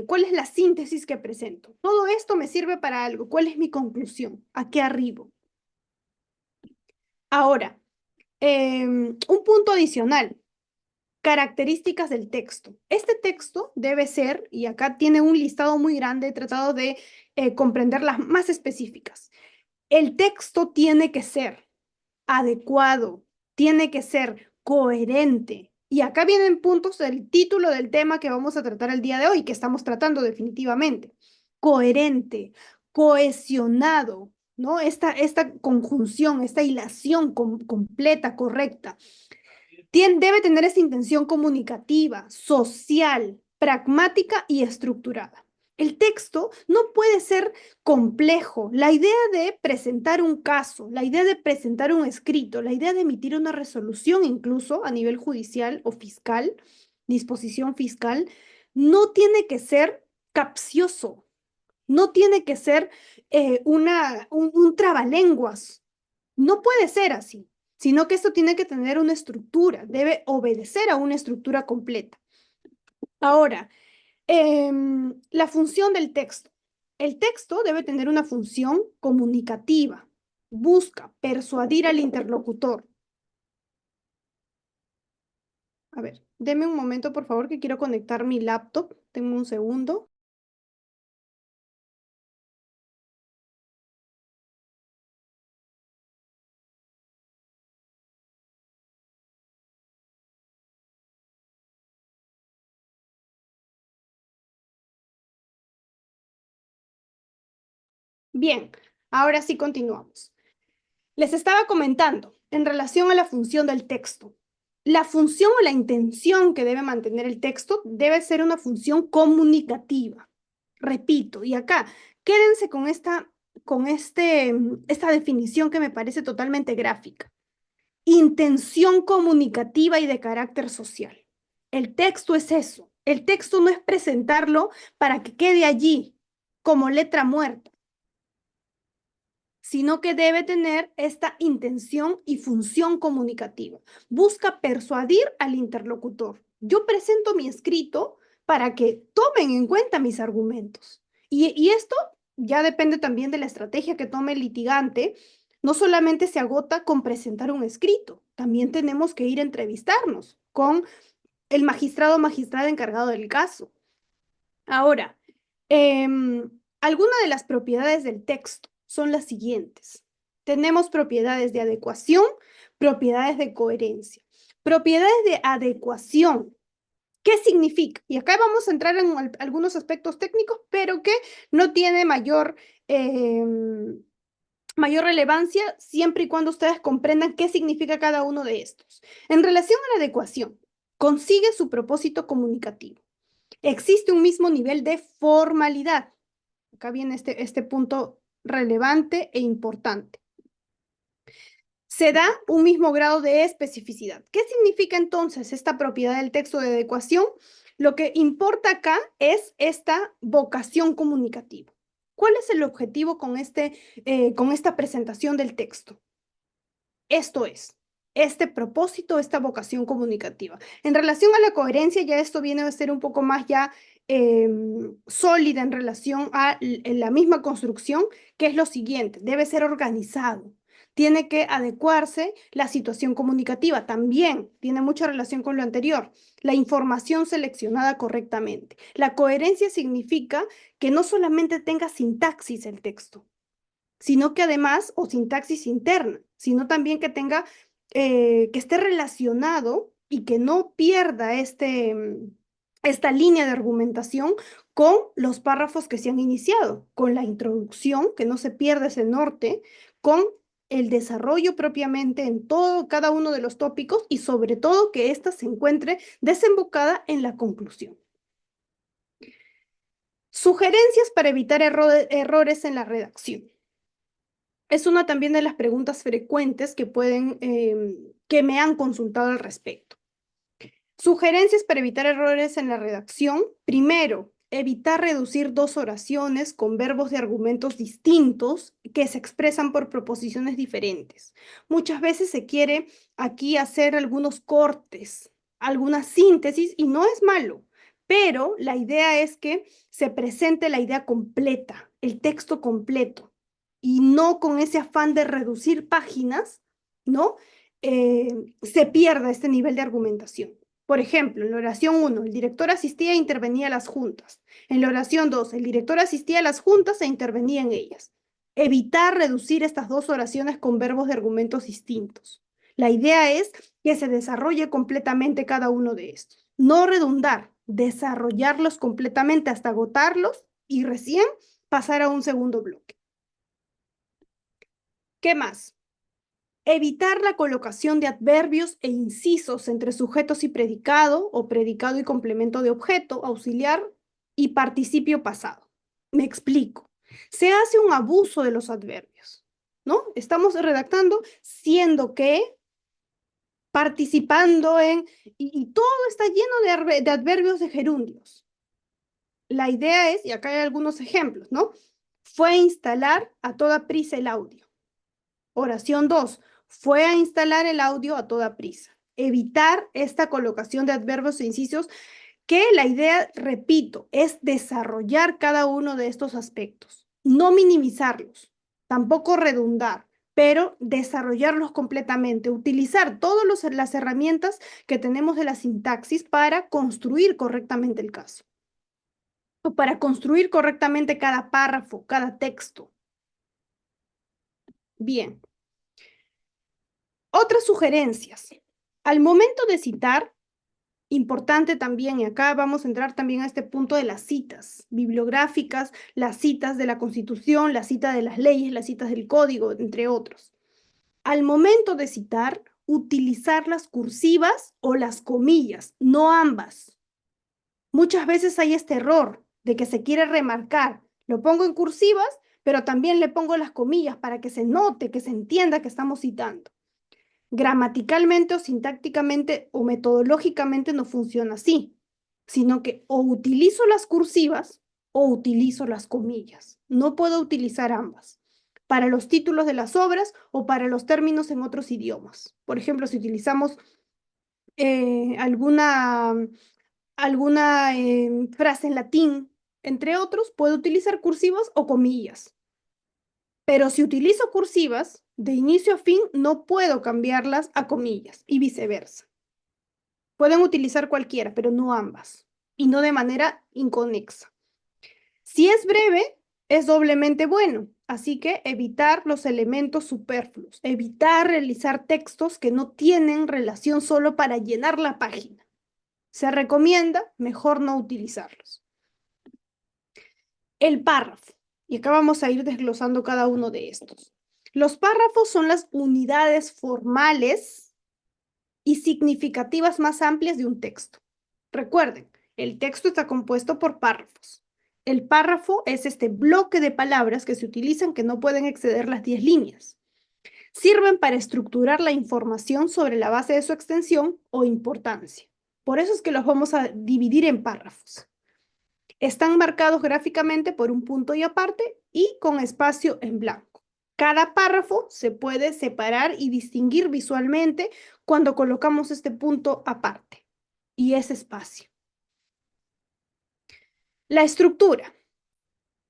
¿Cuál es la síntesis que presento? Todo esto me sirve para algo. ¿Cuál es mi conclusión? ¿A qué arribo? Ahora, un punto adicional. Características del texto. Este texto debe ser, y acá tiene un listado muy grande, he tratado de comprender las más específicas. El texto tiene que ser adecuado, tiene que ser coherente. Y acá vienen puntos del título del tema que vamos a tratar el día de hoy, que estamos tratando definitivamente. Coherente, cohesionado, ¿no? Esta conjunción, esta hilación completa, correcta. Debe tener esa intención comunicativa, social, pragmática y estructurada. El texto no puede ser complejo. La idea de presentar un caso, la idea de presentar un escrito, la idea de emitir una resolución incluso a nivel judicial o fiscal, disposición fiscal, no tiene que ser capcioso, no tiene que ser un trabalenguas. No puede ser así, sino que esto tiene que tener una estructura, debe obedecer a una estructura completa. Ahora, la función del texto. El texto debe tener una función comunicativa. Busca persuadir al interlocutor. A ver, deme un momento, por favor, que quiero conectar mi laptop. Tengo un segundo. Bien, ahora sí continuamos. Les estaba comentando en relación a la función del texto. La función o la intención que debe mantener el texto debe ser una función comunicativa. Repito, y acá, quédense con esta definición que me parece totalmente gráfica. Intención comunicativa y de carácter social. El texto es eso. El texto no es presentarlo para que quede allí como letra muerta, sino que debe tener esta intención y función comunicativa. Busca persuadir al interlocutor. Yo presento mi escrito para que tomen en cuenta mis argumentos. Y esto ya depende también de la estrategia que tome el litigante. No solamente se agota con presentar un escrito, también tenemos que ir a entrevistarnos con el magistrado o magistrada encargado del caso. Ahora, Algunas de las propiedades del texto son las siguientes. Tenemos propiedades de adecuación, propiedades de coherencia. Propiedades de adecuación. ¿Qué significa? Y acá vamos a entrar en algunos aspectos técnicos, pero que no tiene mayor relevancia siempre y cuando ustedes comprendan qué significa cada uno de estos. En relación a la adecuación, consigue su propósito comunicativo. Existe un mismo nivel de formalidad. Acá viene este punto relevante e importante. Se da un mismo grado de especificidad. ¿Qué significa entonces esta propiedad del texto de adecuación? Lo que importa acá es esta vocación comunicativa. ¿Cuál es el objetivo con esta presentación del texto? Esto es, este propósito, esta vocación comunicativa. En relación a la coherencia, ya esto viene a ser un poco más ya sólida en relación a la misma construcción, que es lo siguiente, debe ser organizado. Tiene que adecuarse la situación comunicativa. También tiene mucha relación con lo anterior. La información seleccionada correctamente. La coherencia significa que no solamente tenga sintaxis el texto, sino que además, o sintaxis interna, sino también que tenga, que esté relacionado y que no pierda esta línea de argumentación con los párrafos que se han iniciado, con la introducción, que no se pierda ese norte, con el desarrollo propiamente en todo, cada uno de los tópicos y sobre todo que ésta se encuentre desembocada en la conclusión. Sugerencias para evitar errores en la redacción. Es una también de las preguntas frecuentes que me han consultado al respecto. Sugerencias para evitar errores en la redacción. Primero, evitar reducir dos oraciones con verbos de argumentos distintos que se expresan por proposiciones diferentes. Muchas veces se quiere aquí hacer algunos cortes, alguna síntesis, y no es malo, pero la idea es que se presente la idea completa, el texto completo, y no con ese afán de reducir páginas, ¿no? Se pierda este nivel de argumentación. Por ejemplo, en la oración 1, el director asistía e intervenía a las juntas. En la oración 2, el director asistía a las juntas e intervenía en ellas. Evitar reducir estas dos oraciones con verbos de argumentos distintos. La idea es que se desarrolle completamente cada uno de estos. No redundar, desarrollarlos completamente hasta agotarlos y recién pasar a un segundo bloque. ¿Qué más? Evitar la colocación de adverbios e incisos entre sujetos y predicado o predicado y complemento de objeto, auxiliar y participio pasado. Me explico. Se hace un abuso de los adverbios, ¿no? Estamos redactando siendo que, participando en, y todo está lleno de adverbios de gerundios. La idea es, y acá hay algunos ejemplos, ¿no? Fue a instalar a toda prisa el audio. Oración 2. Fue a instalar el audio a toda prisa. Evitar esta colocación de adverbios e incisos, que la idea, repito, es desarrollar cada uno de estos aspectos. No minimizarlos, tampoco redundar, pero desarrollarlos completamente. Utilizar todas las herramientas que tenemos de la sintaxis para construir correctamente el caso. O para construir correctamente cada párrafo, cada texto. Bien. Otras sugerencias. Al momento de citar, importante también, y acá vamos a entrar también a este punto de las citas bibliográficas, las citas de la Constitución, la cita de las leyes, las citas del código, entre otros. Al momento de citar, utilizar las cursivas o las comillas, no ambas. Muchas veces hay este error de que se quiere remarcar, lo pongo en cursivas, pero también le pongo las comillas para que se note, que se entienda que estamos citando. Gramaticalmente o sintácticamente o metodológicamente no funciona así, sino que o utilizo las cursivas o utilizo las comillas. No puedo utilizar ambas para los títulos de las obras o para los términos en otros idiomas. Por ejemplo, si utilizamos alguna frase en latín, entre otros, puedo utilizar cursivas o comillas. Pero si utilizo cursivas, de inicio a fin no puedo cambiarlas a comillas y viceversa. Pueden utilizar cualquiera, pero no ambas, y no de manera inconexa. Si es breve, es doblemente bueno. Así que evitar los elementos superfluos, evitar realizar textos que no tienen relación solo para llenar la página. Se recomienda mejor no utilizarlos. El párrafo. Y acá vamos a ir desglosando cada uno de estos. Los párrafos son las unidades formales y significativas más amplias de un texto. Recuerden, el texto está compuesto por párrafos. El párrafo es este bloque de palabras que se utilizan que no pueden exceder las 10 líneas. Sirven para estructurar la información sobre la base de su extensión o importancia. Por eso es que los vamos a dividir en párrafos. Están marcados gráficamente por un punto y aparte y con espacio en blanco. Cada párrafo se puede separar y distinguir visualmente cuando colocamos este punto aparte y ese espacio. La estructura.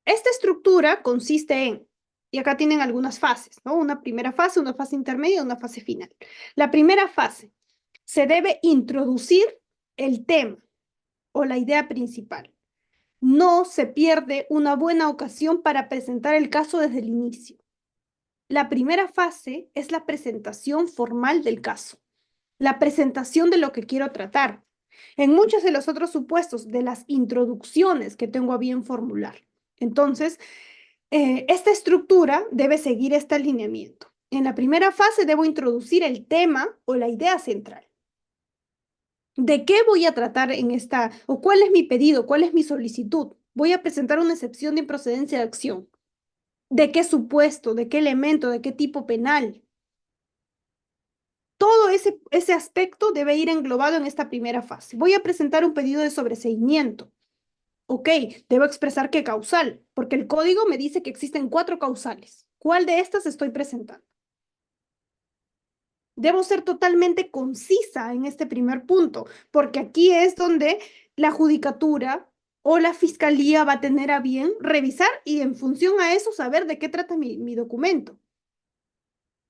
Esta estructura consiste en, y acá tienen algunas fases, ¿no? Una primera fase, una fase intermedia y una fase final. La primera fase, se debe introducir el tema o la idea principal. No se pierde una buena ocasión para presentar el caso desde el inicio. La primera fase es la presentación formal del caso, la presentación de lo que quiero tratar, en muchos de los otros supuestos de las introducciones que tengo a bien formular. Entonces, esta estructura debe seguir este alineamiento. En la primera fase debo introducir el tema o la idea central. ¿De qué voy a tratar en esta, o cuál es mi pedido, cuál es mi solicitud? Voy a presentar una excepción de improcedencia de acción. ¿De qué supuesto, de qué elemento, de qué tipo penal? Todo ese aspecto debe ir englobado en esta primera fase. Voy a presentar un pedido de sobreseimiento. Ok, debo expresar qué causal, porque el código me dice que existen 4 causales. ¿Cuál de estas estoy presentando? Debo ser totalmente concisa en este primer punto, porque aquí es donde la judicatura o la fiscalía va a tener a bien revisar y en función a eso saber de qué trata mi documento.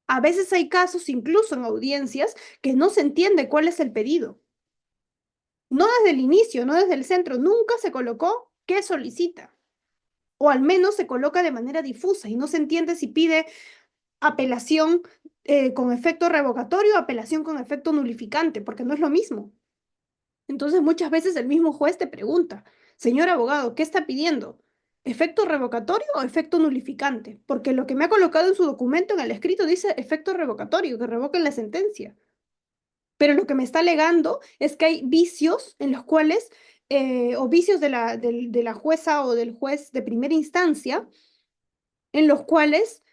A veces hay casos, incluso en audiencias, que no se entiende cuál es el pedido. No desde el inicio, no desde el centro, nunca se colocó qué solicita. O al menos se coloca de manera difusa y no se entiende si pide apelación con efecto revocatorio o apelación con efecto nulificante, porque no es lo mismo. Entonces muchas veces el mismo juez te pregunta, señor abogado, ¿qué está pidiendo? ¿Efecto revocatorio o efecto nulificante? Porque lo que me ha colocado en su documento, en el escrito, dice efecto revocatorio, que revoquen la sentencia. Pero lo que me está alegando es que hay vicios en los cuales, o vicios de la jueza o del juez de primera instancia, en los cuales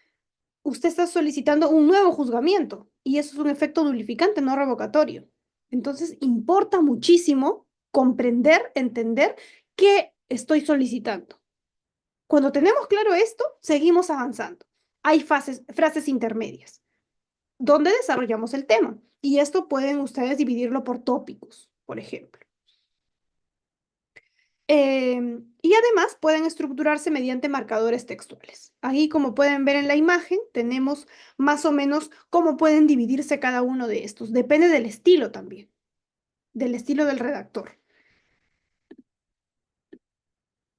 usted está solicitando un nuevo juzgamiento y eso es un efecto nulificante, no revocatorio. Entonces, importa muchísimo comprender, entender qué estoy solicitando. Cuando tenemos claro esto, seguimos avanzando. Hay frases intermedias donde desarrollamos el tema y esto pueden ustedes dividirlo por tópicos, por ejemplo. Y además pueden estructurarse mediante marcadores textuales. Ahí, como pueden ver en la imagen, tenemos más o menos cómo pueden dividirse cada uno de estos. Depende del estilo también, del estilo del redactor.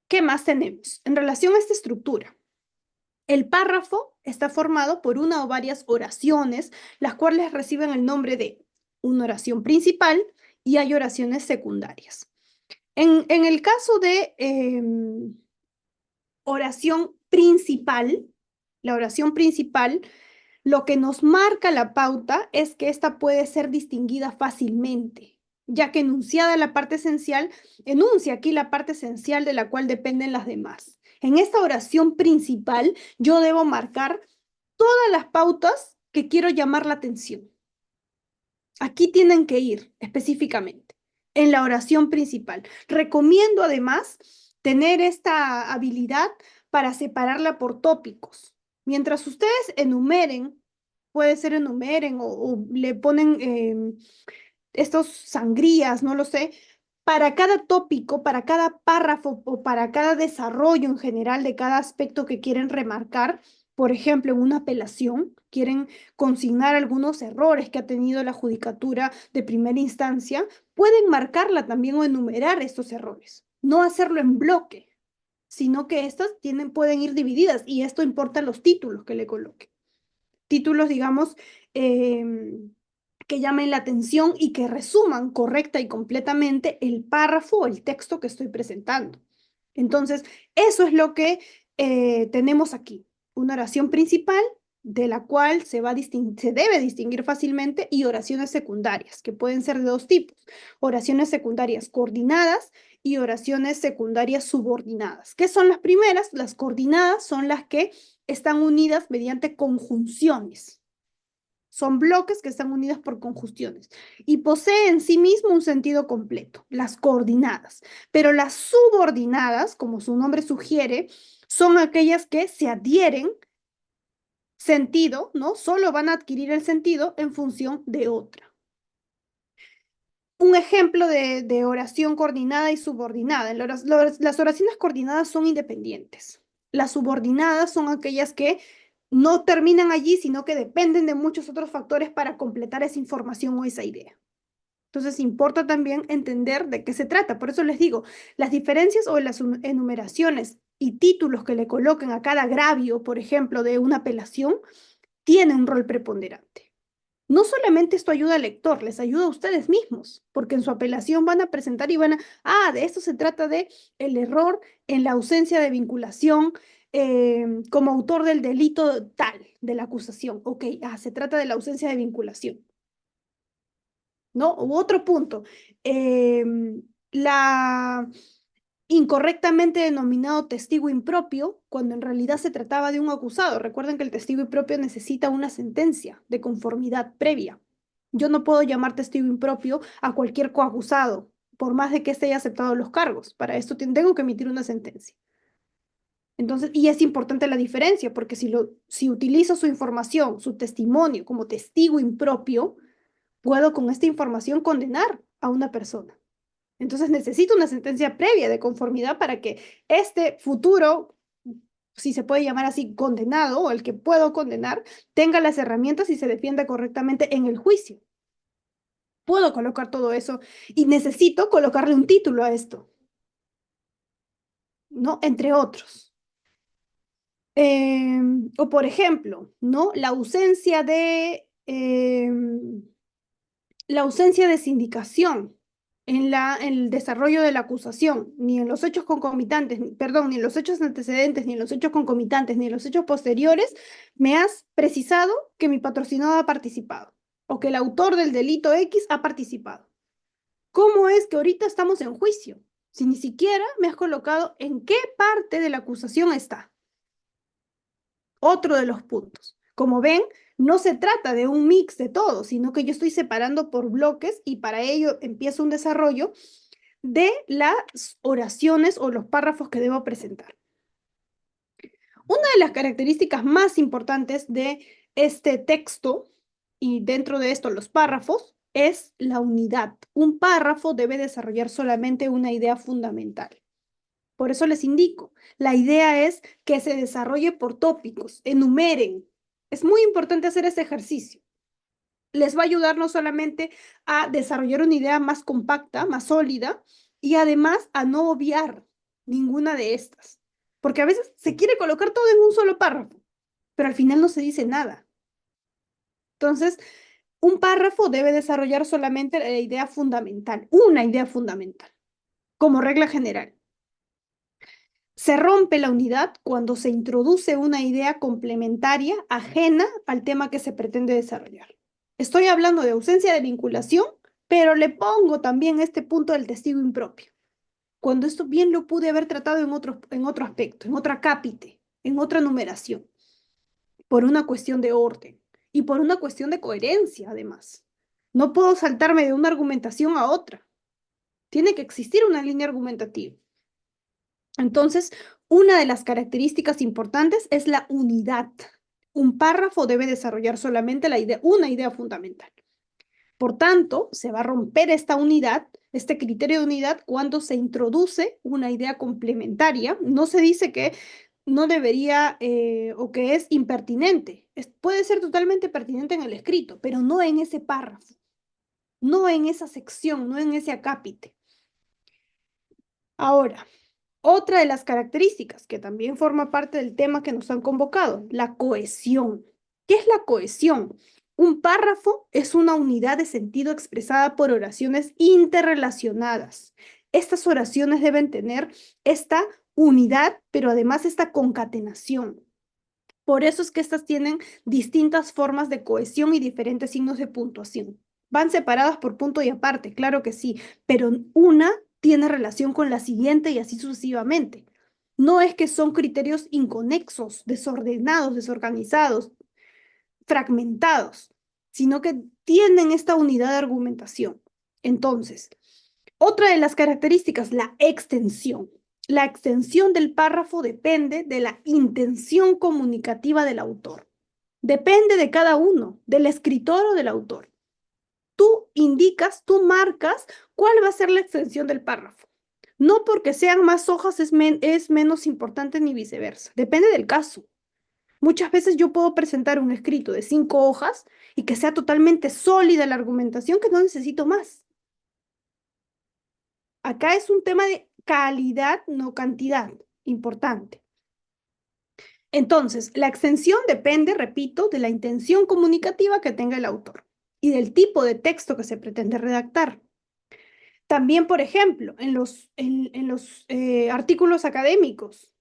¿Qué más tenemos? En relación a esta estructura, el párrafo está formado por una o varias oraciones, las cuales reciben el nombre de una oración principal y hay oraciones secundarias. En el caso de oración principal, la oración principal, lo que nos marca la pauta es que esta puede ser distinguida fácilmente, ya que enunciada la parte esencial, enuncia aquí la parte esencial de la cual dependen las demás. En esta oración principal, yo debo marcar todas las pautas que quiero llamar la atención. Aquí tienen que ir específicamente en la oración principal. Recomiendo además tener esta habilidad para separarla por tópicos. Mientras ustedes enumeren, puede ser enumeren o le ponen estos sangrías, no lo sé, para cada tópico, para cada párrafo o para cada desarrollo en general de cada aspecto que quieren remarcar. Por ejemplo, en una apelación, quieren consignar algunos errores que ha tenido la judicatura de primera instancia, pueden marcarla también o enumerar estos errores, no hacerlo en bloque, sino que estas pueden ir divididas y esto importa los títulos que le coloque. Títulos, digamos, que llamen la atención y que resuman correcta y completamente el párrafo o el texto que estoy presentando. Entonces, eso es lo que tenemos aquí. Una oración principal de la cual se debe distinguir fácilmente y oraciones secundarias, que pueden ser de dos tipos. Oraciones secundarias coordinadas y oraciones secundarias subordinadas. ¿Qué son las primeras? Las coordinadas son las que están unidas mediante conjunciones. Son bloques que están unidos por conjunciones y posee en sí mismo un sentido completo, las coordinadas. Pero las subordinadas, como su nombre sugiere, son aquellas que se adhieren sentido, ¿no? Solo van a adquirir el sentido en función de otra. Un ejemplo de oración coordinada y subordinada. Las oraciones coordinadas son independientes. Las subordinadas son aquellas que no terminan allí, sino que dependen de muchos otros factores para completar esa información o esa idea. Entonces, importa también entender de qué se trata. Por eso les digo, las diferencias o las enumeraciones y títulos que le coloquen a cada agravio, por ejemplo, de una apelación, tienen un rol preponderante. No solamente esto ayuda al lector, les ayuda a ustedes mismos, porque en su apelación van a presentar y de esto se trata de el error en la ausencia de vinculación como autor del delito tal de la acusación. Ok, se trata de la ausencia de vinculación. ¿No? U otro punto, la incorrectamente denominado testigo impropio, cuando en realidad se trataba de un acusado. Recuerden que el testigo impropio necesita una sentencia de conformidad previa. Yo no puedo llamar testigo impropio a cualquier coacusado, por más de que éste haya aceptado los cargos. Para esto tengo que emitir una sentencia. Entonces, y es importante la diferencia, porque si utilizo su información, su testimonio como testigo impropio, puedo con esta información condenar a una persona. Entonces necesito una sentencia previa de conformidad para que este futuro, si se puede llamar así, condenado o el que puedo condenar, tenga las herramientas y se defienda correctamente en el juicio. Puedo colocar todo eso y necesito colocarle un título a esto, ¿no? Entre otros. O por ejemplo, ¿no? La ausencia de sindicación en el desarrollo de la acusación, ni en los hechos concomitantes, perdón, ni en los hechos antecedentes, ni en los hechos concomitantes, ni en los hechos posteriores, me has precisado que mi patrocinado ha participado o que el autor del delito X ha participado. ¿Cómo es que ahorita estamos en juicio? Si ni siquiera me has colocado en qué parte de la acusación está. Otro de los puntos. Como ven, no se trata de un mix de todo, sino que yo estoy separando por bloques y para ello empiezo un desarrollo de las oraciones o los párrafos que debo presentar. Una de las características más importantes de este texto y dentro de esto los párrafos es la unidad. Un párrafo debe desarrollar solamente una idea fundamental. Por eso les indico, la idea es que se desarrolle por tópicos, enumeren. Es muy importante hacer ese ejercicio. Les va a ayudar no solamente a desarrollar una idea más compacta, más sólida, y además a no obviar ninguna de estas. Porque a veces se quiere colocar todo en un solo párrafo, pero al final no se dice nada. Entonces, un párrafo debe desarrollar solamente la idea fundamental, una idea fundamental, como regla general. Se rompe la unidad cuando se introduce una idea complementaria ajena al tema que se pretende desarrollar. Estoy hablando de ausencia de vinculación, pero le pongo también este punto del testigo impropio. Cuando esto bien lo pude haber tratado en otro aspecto, en otro acápite, en otra numeración, por una cuestión de orden y por una cuestión de coherencia, además. No puedo saltarme de una argumentación a otra. Tiene que existir una línea argumentativa. Entonces, una de las características importantes es la unidad. Un párrafo debe desarrollar solamente una idea fundamental. Por tanto, se va a romper esta unidad, este criterio de unidad, cuando se introduce una idea complementaria. No se dice que no debería o que es impertinente. Puede ser totalmente pertinente en el escrito, pero no en ese párrafo, no en esa sección, no en ese acápite. Ahora, Otra de las características que también forma parte del tema que nos han convocado, la cohesión. ¿Qué es la cohesión? Un párrafo es una unidad de sentido expresada por oraciones interrelacionadas. Estas oraciones deben tener esta unidad, pero además esta concatenación. Por eso es que estas tienen distintas formas de cohesión y diferentes signos de puntuación. Van separadas por punto y aparte, claro que sí, pero una tiene relación con la siguiente y así sucesivamente. No es que son criterios inconexos, desordenados, desorganizados, fragmentados, sino que tienen esta unidad de argumentación. Entonces, otra de las características, la extensión. La extensión del párrafo depende de la intención comunicativa del autor. Depende de cada uno, del escritor o del autor. Tú indicas, tú marcas cuál va a ser la extensión del párrafo. No porque sean más hojas es menos importante ni viceversa. Depende del caso. Muchas veces yo puedo presentar un escrito de 5 hojas y que sea totalmente sólida la argumentación que no necesito más. Acá es un tema de calidad, no cantidad, importante. Entonces, la extensión depende, repito, de la intención comunicativa que tenga el autor y del tipo de texto que se pretende redactar. También, por ejemplo, en los artículos académicos,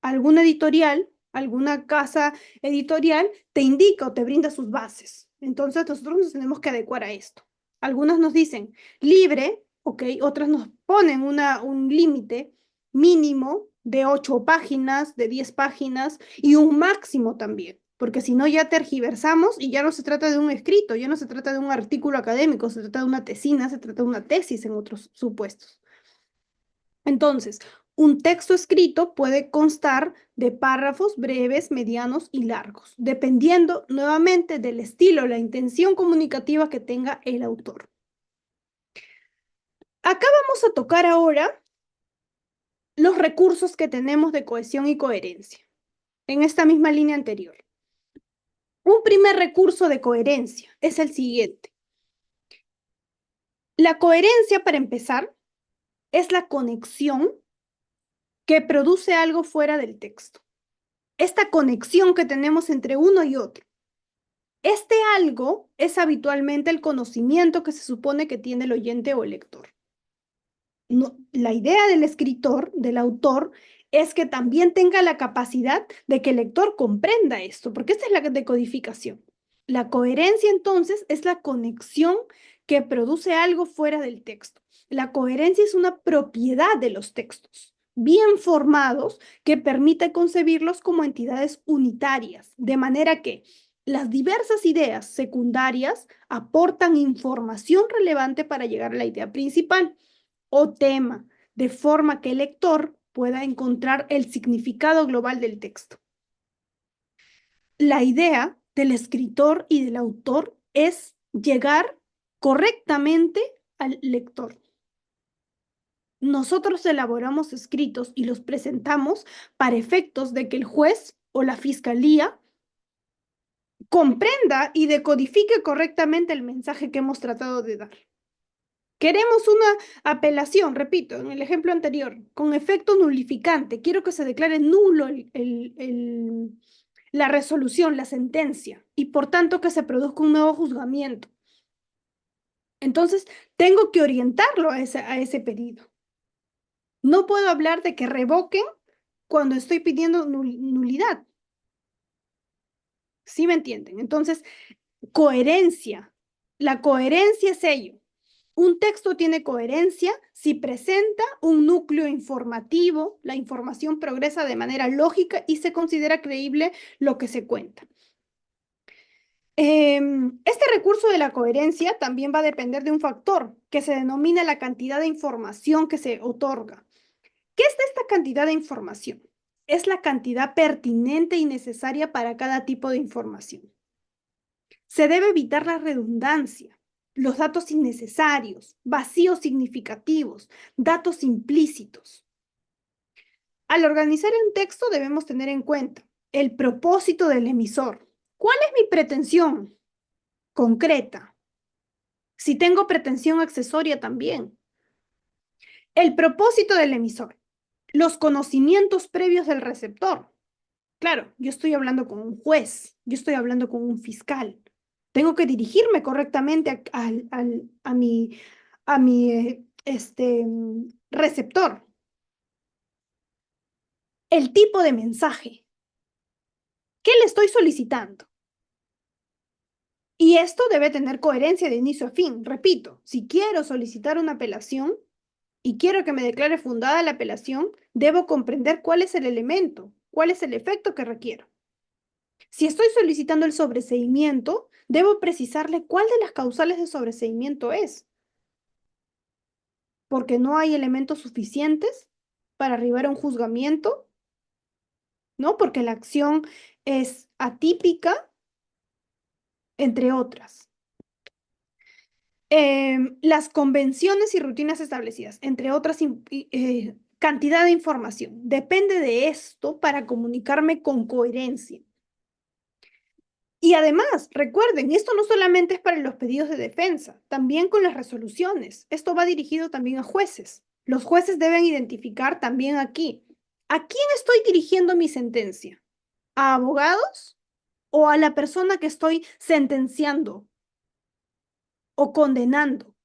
alguna editorial, alguna casa editorial te indica o te brinda sus bases. Entonces, nosotros nos tenemos que adecuar a esto. Algunas nos dicen libre, ok, otras nos ponen un límite mínimo de 8 páginas, de 10 páginas y un máximo también, porque si no ya tergiversamos y ya no se trata de un escrito, ya no se trata de un artículo académico, se trata de una tesina, se trata de una tesis en otros supuestos. Entonces, un texto escrito puede constar de párrafos breves, medianos y largos, dependiendo nuevamente del estilo, la intención comunicativa que tenga el autor. Acá vamos a tocar ahora los recursos que tenemos de cohesión y coherencia, en esta misma línea anterior. Un primer recurso de coherencia es el siguiente. La coherencia, para empezar, es la conexión que produce algo fuera del texto. Esta conexión que tenemos entre uno y otro. Este algo es habitualmente el conocimiento que se supone que tiene el oyente o el lector. No, la idea del escritor, del autor, es que también tenga la capacidad de que el lector comprenda esto, porque esta es la decodificación. La coherencia, entonces, es la conexión que produce algo fuera del texto. La coherencia es una propiedad de los textos, bien formados, que permite concebirlos como entidades unitarias, de manera que las diversas ideas secundarias aportan información relevante para llegar a la idea principal o tema, de forma que el lector pueda encontrar el significado global del texto. La idea del escritor y del autor es llegar correctamente al lector. Nosotros elaboramos escritos y los presentamos para efectos de que el juez o la fiscalía comprenda y decodifique correctamente el mensaje que hemos tratado de dar. Queremos una apelación, repito, en el ejemplo anterior, con efecto nulificante. Quiero que se declare nulo la resolución, la sentencia, y por tanto que se produzca un nuevo juzgamiento. Entonces, tengo que orientarlo a ese pedido. No puedo hablar de que revoquen cuando estoy pidiendo nulidad. ¿Sí me entienden? Entonces, coherencia. La coherencia es ello. Un texto tiene coherencia si presenta un núcleo informativo, la información progresa de manera lógica y se considera creíble lo que se cuenta. Este recurso de la coherencia también va a depender de un factor que se denomina la cantidad de información que se otorga. ¿Qué es esta cantidad de información? Es la cantidad pertinente y necesaria para cada tipo de información. Se debe evitar la redundancia, los datos innecesarios, vacíos significativos, datos implícitos. Al organizar un texto debemos tener en cuenta el propósito del emisor. ¿Cuál es mi pretensión concreta? Si tengo pretensión accesoria también. El propósito del emisor. Los conocimientos previos del receptor. Claro, yo estoy hablando con un juez, yo estoy hablando con un fiscal. Tengo que dirigirme correctamente a mi receptor. El tipo de mensaje. ¿Qué le estoy solicitando? Y esto debe tener coherencia de inicio a fin. Repito, si quiero solicitar una apelación y quiero que me declare fundada la apelación, debo comprender cuál es el elemento, cuál es el efecto que requiero. Si estoy solicitando el sobreseimiento, debo precisarle cuál de las causales de sobreseimiento es, porque no hay elementos suficientes para arribar a un juzgamiento, ¿no? Porque la acción es atípica, entre otras. Las convenciones y rutinas establecidas, entre otras, cantidad de información. Depende de esto para comunicarme con coherencia. Y además, recuerden, esto no solamente es para los pedidos de defensa, también con las resoluciones. Esto va dirigido también a jueces. Los jueces deben identificar también aquí, ¿a quién estoy dirigiendo mi sentencia? ¿A abogados o a la persona que estoy sentenciando o condenando?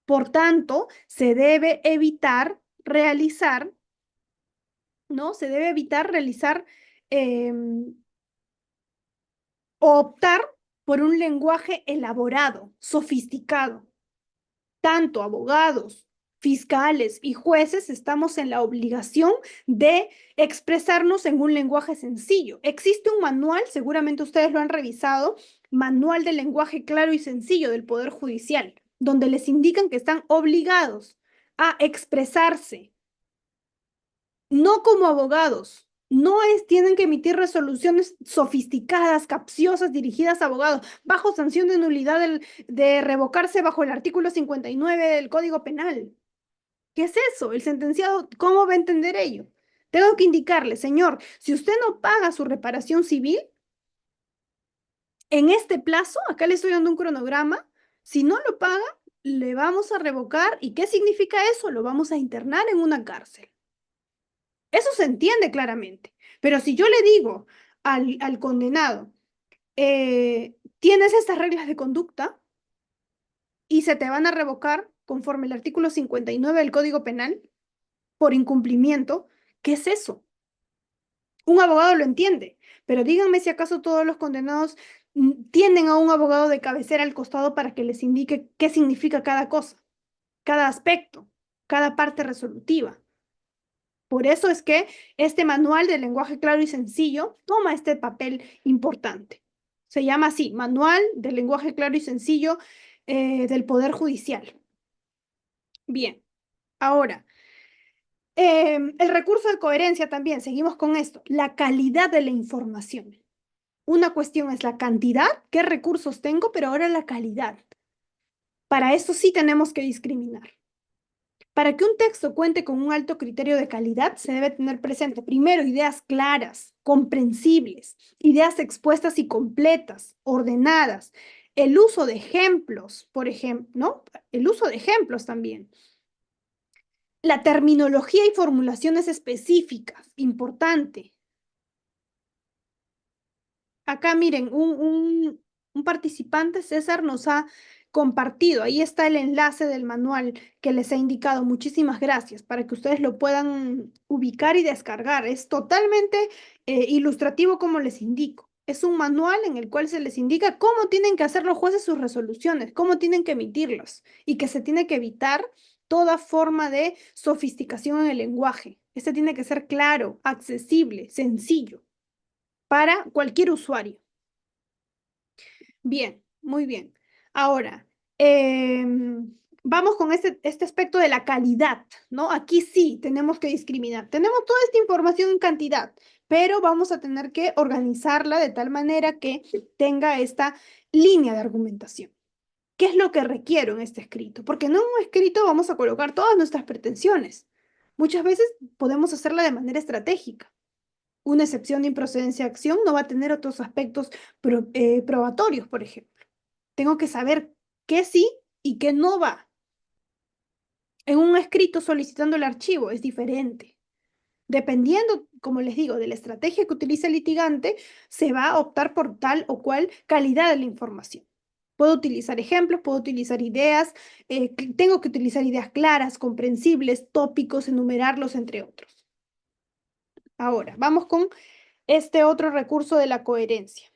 Por tanto, se debe evitar realizar, ¿no? Se debe evitar realizar o optar por un lenguaje elaborado, sofisticado. Tanto abogados, fiscales y jueces estamos en la obligación de expresarnos en un lenguaje sencillo. Existe un manual, seguramente ustedes lo han revisado, manual de lenguaje claro y sencillo del Poder Judicial, donde les indican que están obligados a expresarse, no como abogados. No tienen que emitir resoluciones sofisticadas, capciosas, dirigidas a abogados, bajo sanción de nulidad de revocarse bajo el artículo 59 del Código Penal. ¿Qué es eso? El sentenciado, ¿cómo va a entender ello? Tengo que indicarle, señor, si usted no paga su reparación civil, en este plazo, acá le estoy dando un cronograma, si no lo paga, le vamos a revocar. ¿Y qué significa eso? Lo vamos a internar en una cárcel. Eso se entiende claramente. Pero si yo le digo al condenado, tienes estas reglas de conducta y se te van a revocar conforme el artículo 59 del Código Penal por incumplimiento, ¿qué es eso? Un abogado lo entiende, pero díganme si acaso todos los condenados tienen a un abogado de cabecera al costado para que les indique qué significa cada cosa, cada aspecto, cada parte resolutiva. Por eso es que este manual de lenguaje claro y sencillo toma este papel importante. Se llama así, Manual de lenguaje claro y sencillo del Poder Judicial. Bien, ahora, el recurso de coherencia también, seguimos con esto, la calidad de la información. Una cuestión es la cantidad, qué recursos tengo, pero ahora la calidad. Para eso sí tenemos que discriminar. Para que un texto cuente con un alto criterio de calidad, se debe tener presente primero ideas claras, comprensibles, ideas expuestas y completas, ordenadas, el uso de ejemplos, por ejemplo, ¿no? El uso de ejemplos también. La terminología y formulaciones específicas, importante. Acá miren, un participante, César, nos ha compartido. Ahí está el enlace del manual que les he indicado. Muchísimas gracias para que ustedes lo puedan ubicar y descargar. Es totalmente ilustrativo como les indico. Es un manual en el cual se les indica cómo tienen que hacer los jueces sus resoluciones, cómo tienen que emitirlas y que se tiene que evitar toda forma de sofisticación en el lenguaje. Este tiene que ser claro, accesible, sencillo para cualquier usuario. Bien, muy bien. Ahora, vamos con este aspecto de la calidad, ¿no? Aquí sí tenemos que discriminar. Tenemos toda esta información en cantidad, pero vamos a tener que organizarla de tal manera que tenga esta línea de argumentación. ¿Qué es lo que requiero en este escrito? Porque no en un escrito vamos a colocar todas nuestras pretensiones. Muchas veces podemos hacerla de manera estratégica. Una excepción de improcedencia de acción no va a tener otros aspectos probatorios, por ejemplo. Tengo que saber qué sí y qué no va. En un escrito solicitando el archivo es diferente. Dependiendo, como les digo, de la estrategia que utilice el litigante, se va a optar por tal o cual calidad de la información. Puedo utilizar ejemplos, puedo utilizar ideas, tengo que utilizar ideas claras, comprensibles, tópicos, enumerarlos, entre otros. Ahora, vamos con este otro recurso de la coherencia.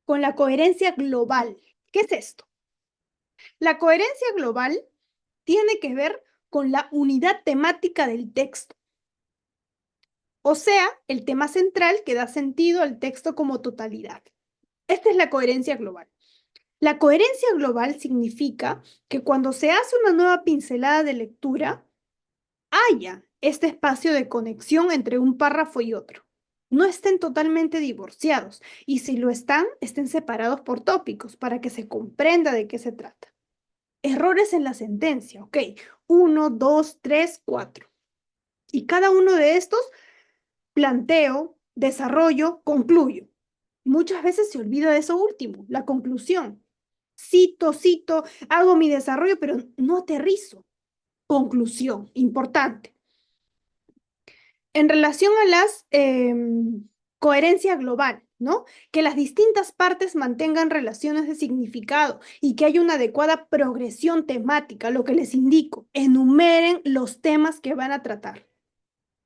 Con la coherencia global. ¿Qué es esto? La coherencia global tiene que ver con la unidad temática del texto. O sea, el tema central que da sentido al texto como totalidad. Esta es la coherencia global. La coherencia global significa que cuando se hace una nueva pincelada de lectura, haya este espacio de conexión entre un párrafo y otro. No estén totalmente divorciados y si lo están, estén separados por tópicos para que se comprenda de qué se trata. Errores en la sentencia, ok. Uno, dos, tres, cuatro. Y cada uno de estos planteo, desarrollo, concluyo. Muchas veces se olvida de eso último, la conclusión. Cito, hago mi desarrollo, pero no aterrizo. Conclusión, importante. En relación a las coherencia global, ¿no? Que las distintas partes mantengan relaciones de significado y que haya una adecuada progresión temática, lo que les indico, enumeren los temas que van a tratar.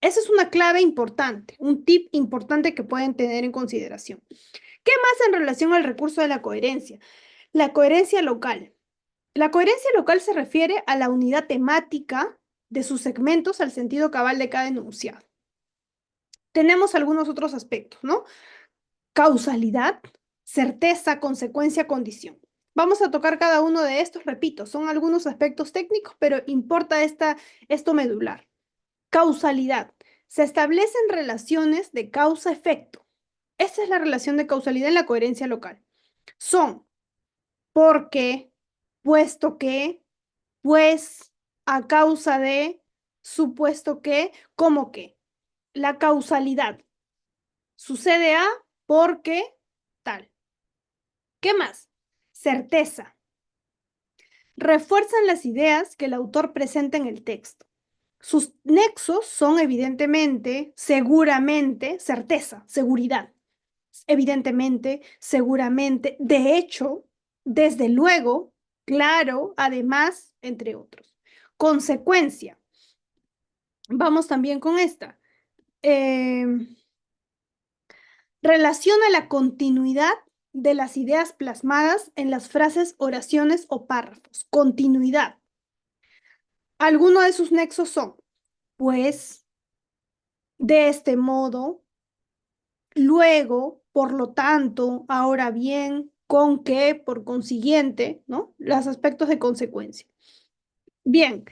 Esa es una clave importante, un tip importante que pueden tener en consideración. ¿Qué más en relación al recurso de la coherencia? La coherencia local. La coherencia local se refiere a la unidad temática de sus segmentos al sentido cabal de cada enunciado. Tenemos algunos otros aspectos, ¿no? Causalidad, certeza, consecuencia, condición. Vamos a tocar cada uno de estos, repito, son algunos aspectos técnicos, pero importa esto medular. Causalidad. Se establecen relaciones de causa-efecto. Esta es la relación de causalidad en la coherencia local. Son porque, puesto que, pues, a causa de, supuesto que, como que. La causalidad. Sucede a, porque, tal. ¿Qué más? Certeza. Refuerzan las ideas que el autor presenta en el texto. Sus nexos son evidentemente, seguramente, certeza, seguridad. Evidentemente, seguramente, de hecho, desde luego, claro, además, entre otros. Consecuencia. Vamos también con esta. Eh, Relaciona la continuidad de las ideas plasmadas en las frases, oraciones o párrafos. Continuidad. Algunos de sus nexos son, pues, de este modo, luego, por lo tanto, ahora bien, con que, por consiguiente, ¿no? Los aspectos de consecuencia. Bien,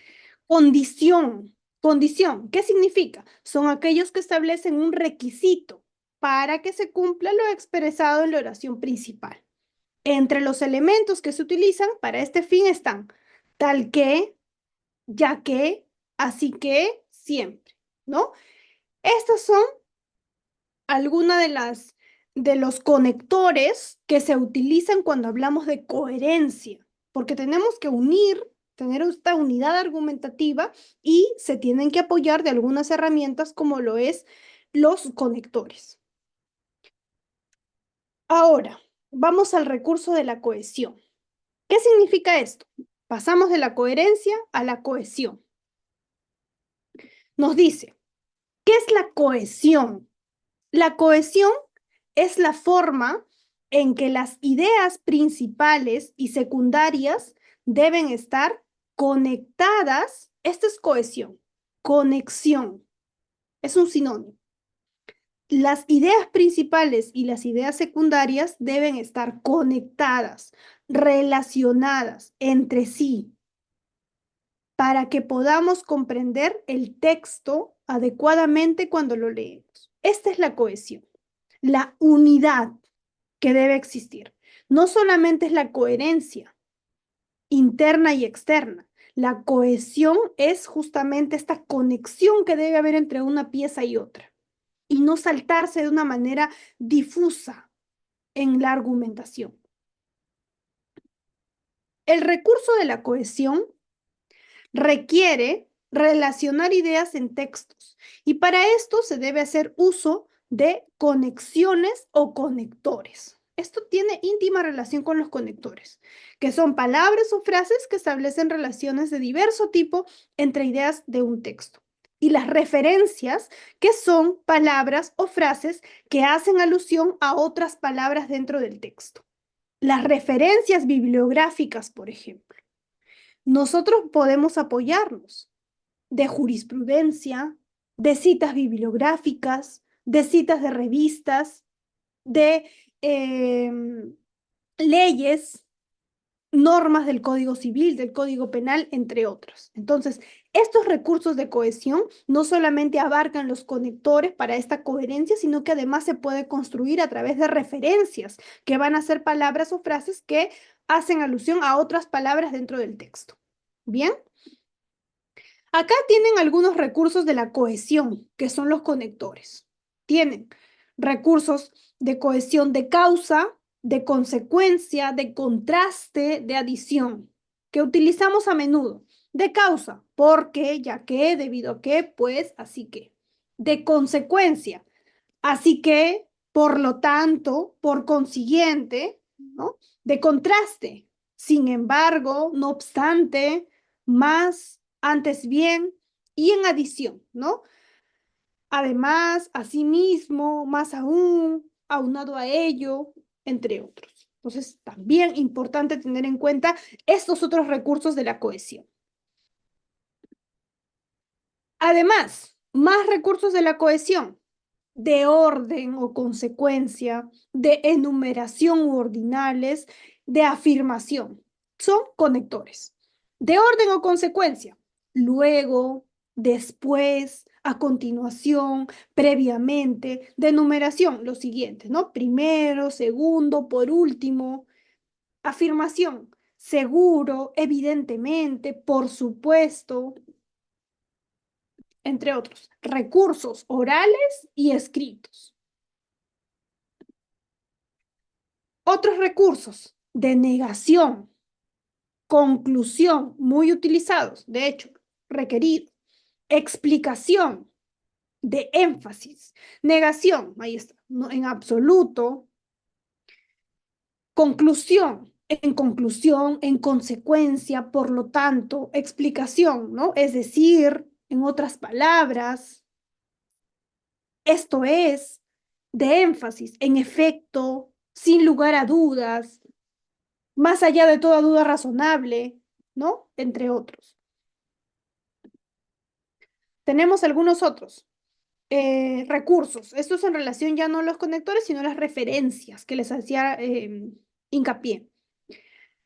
condición. Condición, ¿qué significa? Son aquellos que establecen un requisito para que se cumpla lo expresado en la oración principal. Entre los elementos que se utilizan para este fin están tal que, ya que, así que, siempre, ¿no? Estos son algunas de los conectores que se utilizan cuando hablamos de coherencia, porque tenemos que unir, tener esta unidad argumentativa y se tienen que apoyar de algunas herramientas como lo es los conectores. Ahora, vamos al recurso de la cohesión. ¿Qué significa esto? Pasamos de la coherencia a la cohesión. Nos dice, ¿qué es la cohesión? La cohesión es la forma en que las ideas principales y secundarias deben estar conectadas. Esta es cohesión, conexión, es un sinónimo. Las ideas principales y las ideas secundarias deben estar conectadas, relacionadas entre sí, para que podamos comprender el texto adecuadamente cuando lo leemos. Esta es la cohesión, la unidad que debe existir. No solamente es la coherencia interna y externa. La cohesión es justamente esta conexión que debe haber entre una pieza y otra y no saltarse de una manera difusa en la argumentación. El recurso de la cohesión requiere relacionar ideas en textos y para esto se debe hacer uso de conexiones o conectores. Esto tiene íntima relación con los conectores, que son palabras o frases que establecen relaciones de diverso tipo entre ideas de un texto. Y las referencias, que son palabras o frases que hacen alusión a otras palabras dentro del texto. Las referencias bibliográficas, por ejemplo. Nosotros podemos apoyarnos de jurisprudencia, de citas bibliográficas, de citas de revistas, de leyes, normas del Código Civil, del Código Penal, entre otros. Entonces, estos recursos de cohesión no solamente abarcan los conectores para esta coherencia, sino que además se puede construir a través de referencias, que van a ser palabras o frases que hacen alusión a otras palabras dentro del texto. ¿Bien? Acá tienen algunos recursos de la cohesión, que son los conectores. Tienen recursos de cohesión de causa, de consecuencia, de contraste, de adición, que utilizamos a menudo. De causa, porque, ya que, debido a que, pues, así que. De consecuencia, así que, por lo tanto, por consiguiente, ¿no? De contraste, sin embargo, no obstante, más, antes bien y en adición, ¿no? Además, asimismo, más aún, aunado a ello, entre otros. Entonces, también importante tener en cuenta estos otros recursos de la cohesión. Además, más recursos de la cohesión, de orden o consecuencia, de enumeración u ordinales, de afirmación. Son conectores. De orden o consecuencia. Luego, después, a continuación, previamente, de enumeración, los siguientes, ¿no? Primero, segundo, por último. Afirmación. Seguro, evidentemente, por supuesto, entre otros, recursos orales y escritos. Otros recursos de negación, conclusión, muy utilizados, de hecho, requerido, explicación, de énfasis, negación, ahí está, no, en absoluto, conclusión, en consecuencia, por lo tanto, explicación, ¿no? Es decir, en otras palabras, esto es de énfasis, en efecto, sin lugar a dudas, más allá de toda duda razonable, ¿no? Entre otros. Tenemos algunos otros recursos. Esto es en relación ya no a los conectores, sino a las referencias que les hacía hincapié.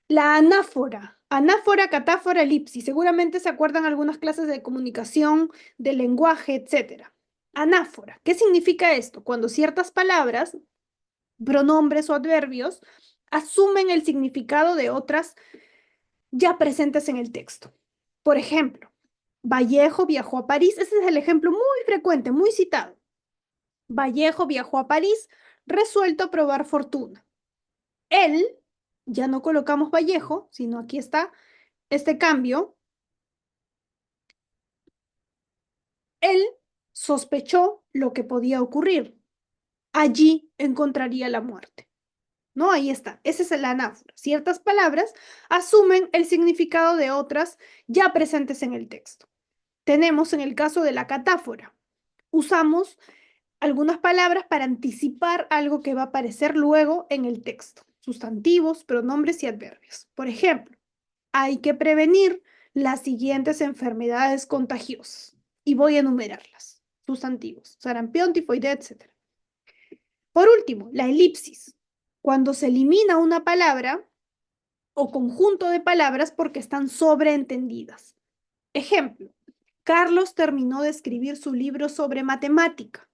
La anáfora. Anáfora, catáfora, elipsis. Seguramente se acuerdan algunas clases de comunicación, de lenguaje, etcétera. Anáfora. ¿Qué significa esto? Cuando ciertas palabras, pronombres o adverbios asumen el significado de otras ya presentes en el texto. Por ejemplo, Vallejo viajó a París. Ese es el ejemplo muy frecuente, muy citado. Vallejo viajó a París, resuelto a probar fortuna. Él, ya no colocamos Vallejo, sino aquí está este cambio. Él sospechó lo que podía ocurrir. Allí encontraría la muerte. ¿No? Ahí está. Esa es la anáfora. Ciertas palabras asumen el significado de otras ya presentes en el texto. Tenemos en el caso de la catáfora. Usamos algunas palabras para anticipar algo que va a aparecer luego en el texto. Sustantivos, pronombres y adverbios. Por ejemplo, hay que prevenir las siguientes enfermedades contagiosas. Y voy a enumerarlas. Sustantivos, sarampión, tifoidea, etc. Por último, la elipsis. Cuando se elimina una palabra o conjunto de palabras porque están sobreentendidas. Ejemplo, Carlos terminó de escribir su libro sobre matemática.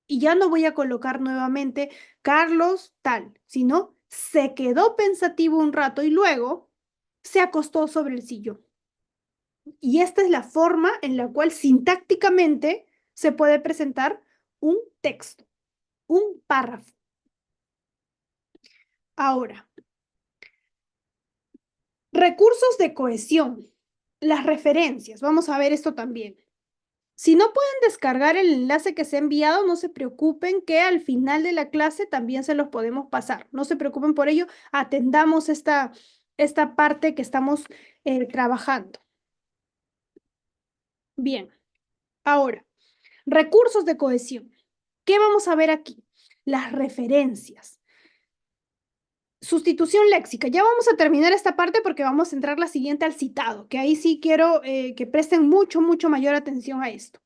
Y ya no voy a colocar nuevamente Carlos tal, sino se quedó pensativo un rato y luego se acostó sobre el sillón. Y esta es la forma en la cual sintácticamente se puede presentar un texto, un párrafo. Ahora, recursos de cohesión. Las referencias, vamos a ver esto también. Si no pueden descargar el enlace que se ha enviado, no se preocupen que al final de la clase también se los podemos pasar. No se preocupen por ello, atendamos esta parte que estamos trabajando. Bien, ahora, recursos de cohesión. ¿Qué vamos a ver aquí? Las referencias. Sustitución léxica. Ya vamos a terminar esta parte porque vamos a entrar la siguiente al citado, que ahí sí quiero que presten mucho mayor atención a esto.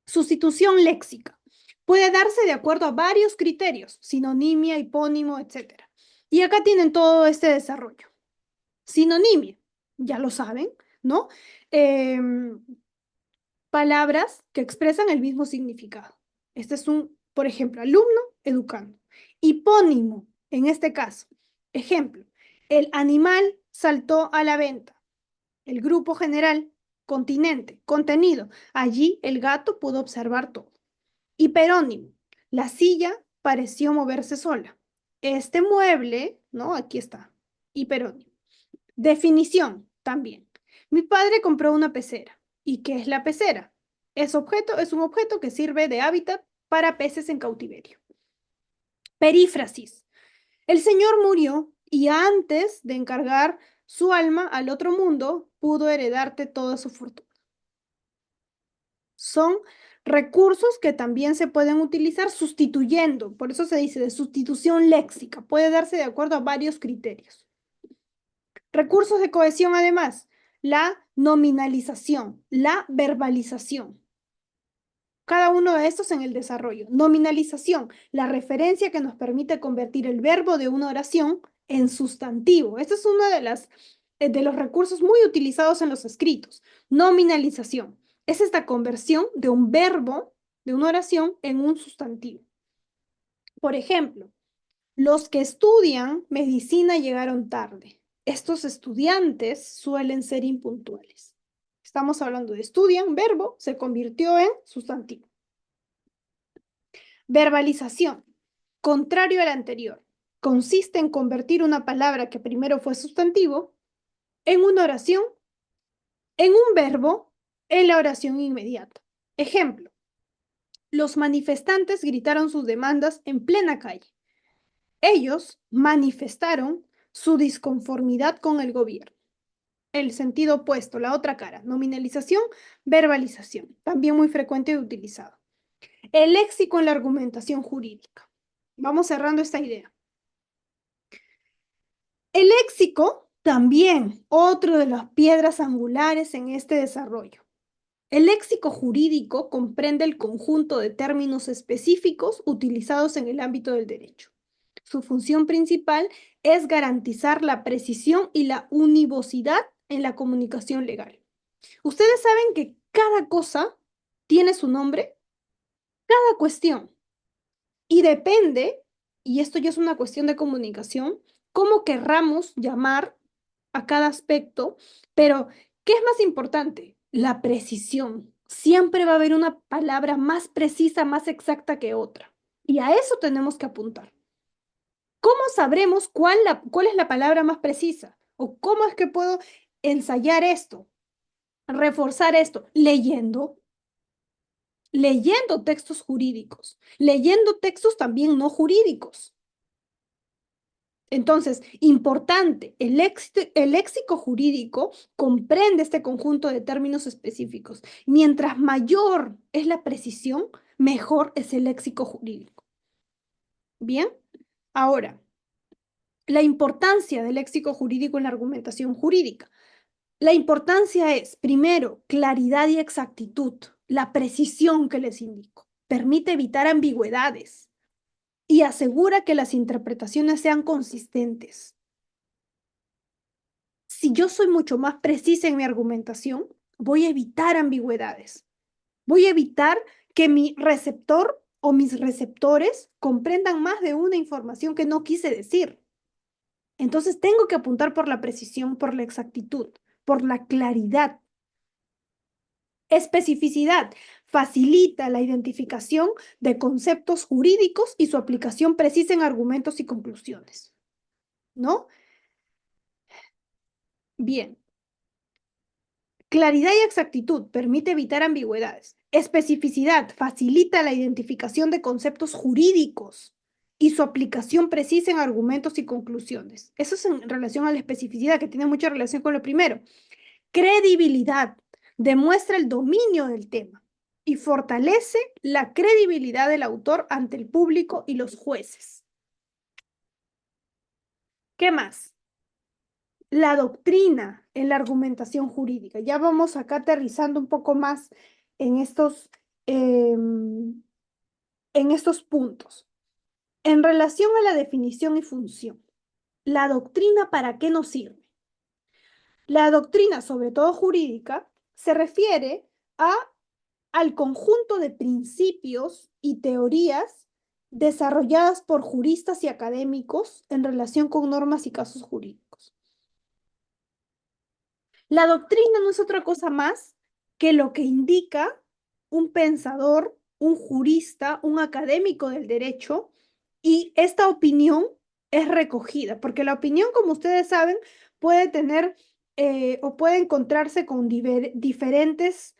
Sustitución léxica. Puede darse de acuerdo a varios criterios, sinonimia, hipónimo, etc. Y acá tienen todo este desarrollo. Sinonimia, ya lo saben, ¿no? Em, Palabras que expresan el mismo significado. Este es por ejemplo, alumno, educando. Hipónimo, en este caso. Ejemplo, el animal saltó a la venta. El grupo general, continente, contenido. Allí el gato pudo observar todo. Hiperónimo, la silla pareció moverse sola. Este mueble, ¿no? Aquí está. Hiperónimo. Definición, también. Mi padre compró una pecera. ¿Y qué es la pecera? Es un objeto que sirve de hábitat para peces en cautiverio. Perífrasis. El señor murió y antes de encargar su alma al otro mundo, pudo heredarte toda su fortuna. Son recursos que también se pueden utilizar sustituyendo, por eso se dice de sustitución léxica, puede darse de acuerdo a varios criterios. Recursos de cohesión además, la nominalización, la verbalización. Cada uno de estos en el desarrollo. Nominalización, la referencia que nos permite convertir el verbo de una oración en sustantivo. Este es uno de los recursos muy utilizados en los escritos. Nominalización es esta conversión de un verbo de una oración en un sustantivo. Por ejemplo, los que estudian medicina llegaron tarde. Estos estudiantes suelen ser impuntuales. Estamos hablando de estudian, verbo, se convirtió en sustantivo. Verbalización, contrario al anterior, consiste en convertir una palabra que primero fue sustantivo en una oración, en un verbo, en la oración inmediata. Ejemplo, los manifestantes gritaron sus demandas en plena calle. Ellos manifestaron su disconformidad con el gobierno. El sentido opuesto, la otra cara, nominalización, verbalización, también muy frecuente y utilizado. El léxico en la argumentación jurídica. Vamos cerrando esta idea. El léxico también, otro de las piedras angulares en este desarrollo. El léxico jurídico comprende el conjunto de términos específicos utilizados en el ámbito del derecho. Su función principal es garantizar la precisión y la univocidad en la comunicación legal. Ustedes saben que cada cosa tiene su nombre, cada cuestión, y depende, y esto ya es una cuestión de comunicación, cómo querramos llamar a cada aspecto, pero ¿qué es más importante? La precisión. Siempre va a haber una palabra más precisa, más exacta que otra. Y a eso tenemos que apuntar. ¿Cómo sabremos cuál es la palabra más precisa? ¿O cómo es que puedo ensayar esto, reforzar esto? Leyendo textos jurídicos, leyendo textos también no jurídicos. Entonces, importante, el léxico jurídico comprende este conjunto de términos específicos. Mientras mayor es la precisión, mejor es el léxico jurídico. Bien, ahora, la importancia del léxico jurídico en la argumentación jurídica. La importancia es, primero, claridad y exactitud, la precisión que les indico. Permite evitar ambigüedades y asegura que las interpretaciones sean consistentes. Si yo soy mucho más precisa en mi argumentación, voy a evitar ambigüedades. Voy a evitar que mi receptor o mis receptores comprendan más de una información que no quise decir. Entonces tengo que apuntar por la precisión, por la exactitud, por la claridad. Especificidad facilita la identificación de conceptos jurídicos y su aplicación precisa en argumentos y conclusiones. ¿No? Bien. Claridad y exactitud permite evitar ambigüedades. Especificidad facilita la identificación de conceptos jurídicos y su aplicación precisa en argumentos y conclusiones. Eso es en relación a la especificidad, que tiene mucha relación con lo primero. Credibilidad demuestra el dominio del tema y fortalece la credibilidad del autor ante el público y los jueces. ¿Qué más? La doctrina en la argumentación jurídica. Ya vamos acá aterrizando un poco más en em, en estos puntos. En relación a la definición y función, ¿la doctrina para qué nos sirve? La doctrina, sobre todo jurídica, se refiere a, al conjunto de principios y teorías desarrolladas por juristas y académicos en relación con normas y casos jurídicos. La doctrina no es otra cosa más que lo que indica un pensador, un jurista, un académico del derecho, y esta opinión es recogida, porque la opinión, como ustedes saben, puede tener o puede encontrarse con diferentes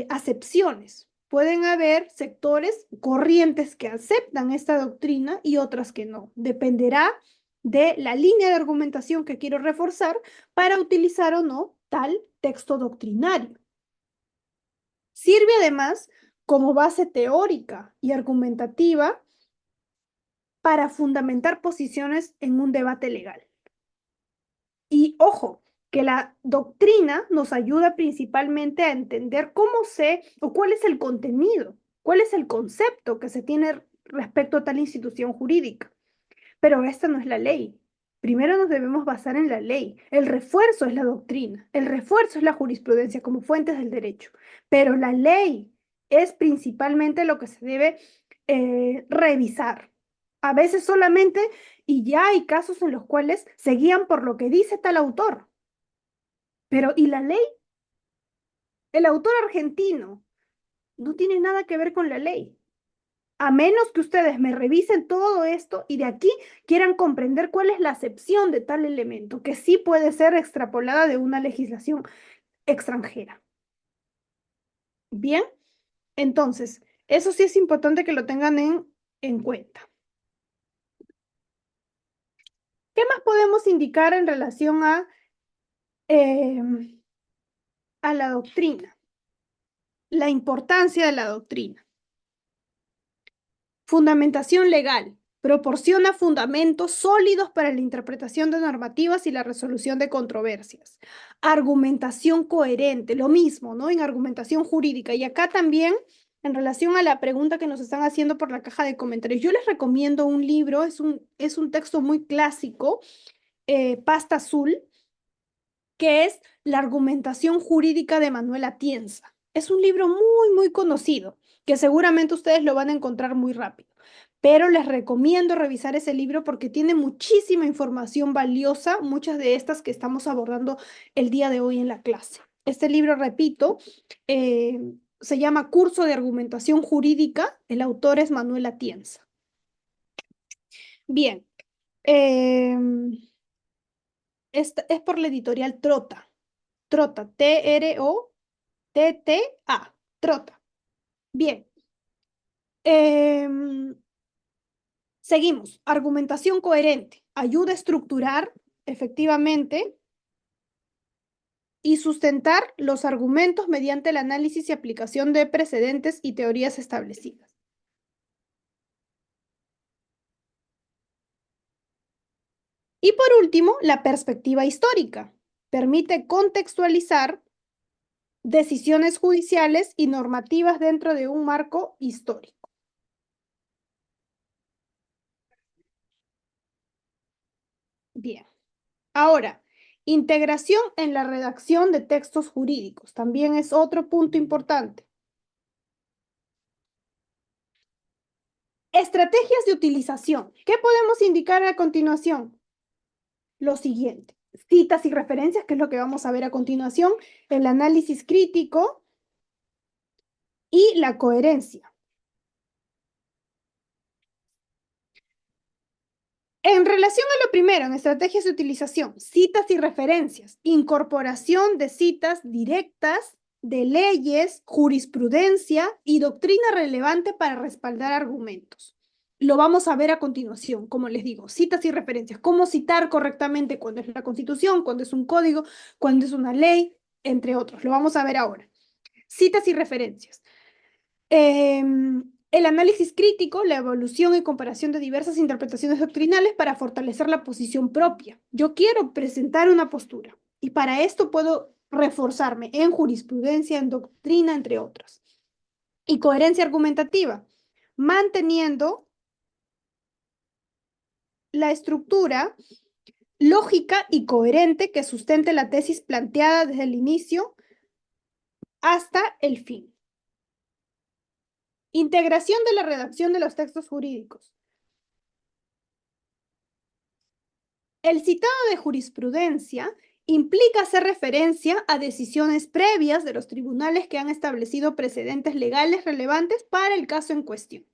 acepciones. Pueden haber sectores, corrientes que aceptan esta doctrina y otras que no. Dependerá de la línea de argumentación que quiero reforzar para utilizar o no tal texto doctrinario. Sirve además como base teórica y argumentativa para fundamentar posiciones en un debate legal. Y ojo, que la doctrina nos ayuda principalmente a entender cómo se o cuál es el contenido, cuál es el concepto que se tiene respecto a tal institución jurídica. Pero esta no es la ley. Primero nos debemos basar en la ley. El refuerzo es la doctrina. El refuerzo es la jurisprudencia como fuentes del derecho. Pero la ley es principalmente lo que se debe revisar. A veces solamente, y ya hay casos en los cuales se guían por lo que dice tal autor. Pero, ¿y la ley? El autor argentino no tiene nada que ver con la ley. A menos que ustedes me revisen todo esto y de aquí quieran comprender cuál es la acepción de tal elemento, que sí puede ser extrapolada de una legislación extranjera. Bien, entonces, eso sí es importante que lo tengan en cuenta. ¿Qué más podemos indicar en relación a la doctrina? La importancia de la doctrina. Fundamentación legal. Proporciona fundamentos sólidos para la interpretación de normativas y la resolución de controversias. Argumentación coherente, lo mismo, ¿no? En argumentación jurídica. Y acá también, en relación a la pregunta que nos están haciendo por la caja de comentarios, yo les recomiendo un libro, es un texto muy clásico, Pasta Azul, que es La argumentación jurídica de Manuel Atienza. Es un libro muy, muy conocido, que seguramente ustedes lo van a encontrar muy rápido. Pero les recomiendo revisar ese libro porque tiene muchísima información valiosa, muchas de estas que estamos abordando el día de hoy en la clase. Este libro, repito, eh, se llama Curso de Argumentación Jurídica. El autor es Manuel Atienza. Bien, esta es por la editorial Trota. Trota, Trota, Trota. Bien. Em, Seguimos. Argumentación coherente. Ayuda a estructurar efectivamente y sustentar los argumentos mediante el análisis y aplicación de precedentes y teorías establecidas. Y por último, la perspectiva histórica. Permite contextualizar decisiones judiciales y normativas dentro de un marco histórico. Bien. Ahora, integración en la redacción de textos jurídicos también es otro punto importante. Estrategias de utilización. ¿Qué podemos indicar a continuación? Lo siguiente. Citas y referencias, que es lo que vamos a ver a continuación, el análisis crítico y la coherencia. En relación a lo primero, en estrategias de utilización, citas y referencias, incorporación de citas directas de leyes, jurisprudencia y doctrina relevante para respaldar argumentos. Lo vamos a ver a continuación, como les digo, citas y referencias, cómo citar correctamente cuando es la Constitución, cuando es un código, cuando es una ley, entre otros. Lo vamos a ver ahora. Citas y referencias. El análisis crítico, la evolución y comparación de diversas interpretaciones doctrinales para fortalecer la posición propia. Yo quiero presentar una postura y para esto puedo reforzarme en jurisprudencia, en doctrina, entre otras. Y coherencia argumentativa, manteniendo la estructura lógica y coherente que sustente la tesis planteada desde el inicio hasta el fin. Integración de la redacción de los textos jurídicos. El citado de jurisprudencia implica hacer referencia a decisiones previas de los tribunales que han establecido precedentes legales relevantes para el caso en cuestión.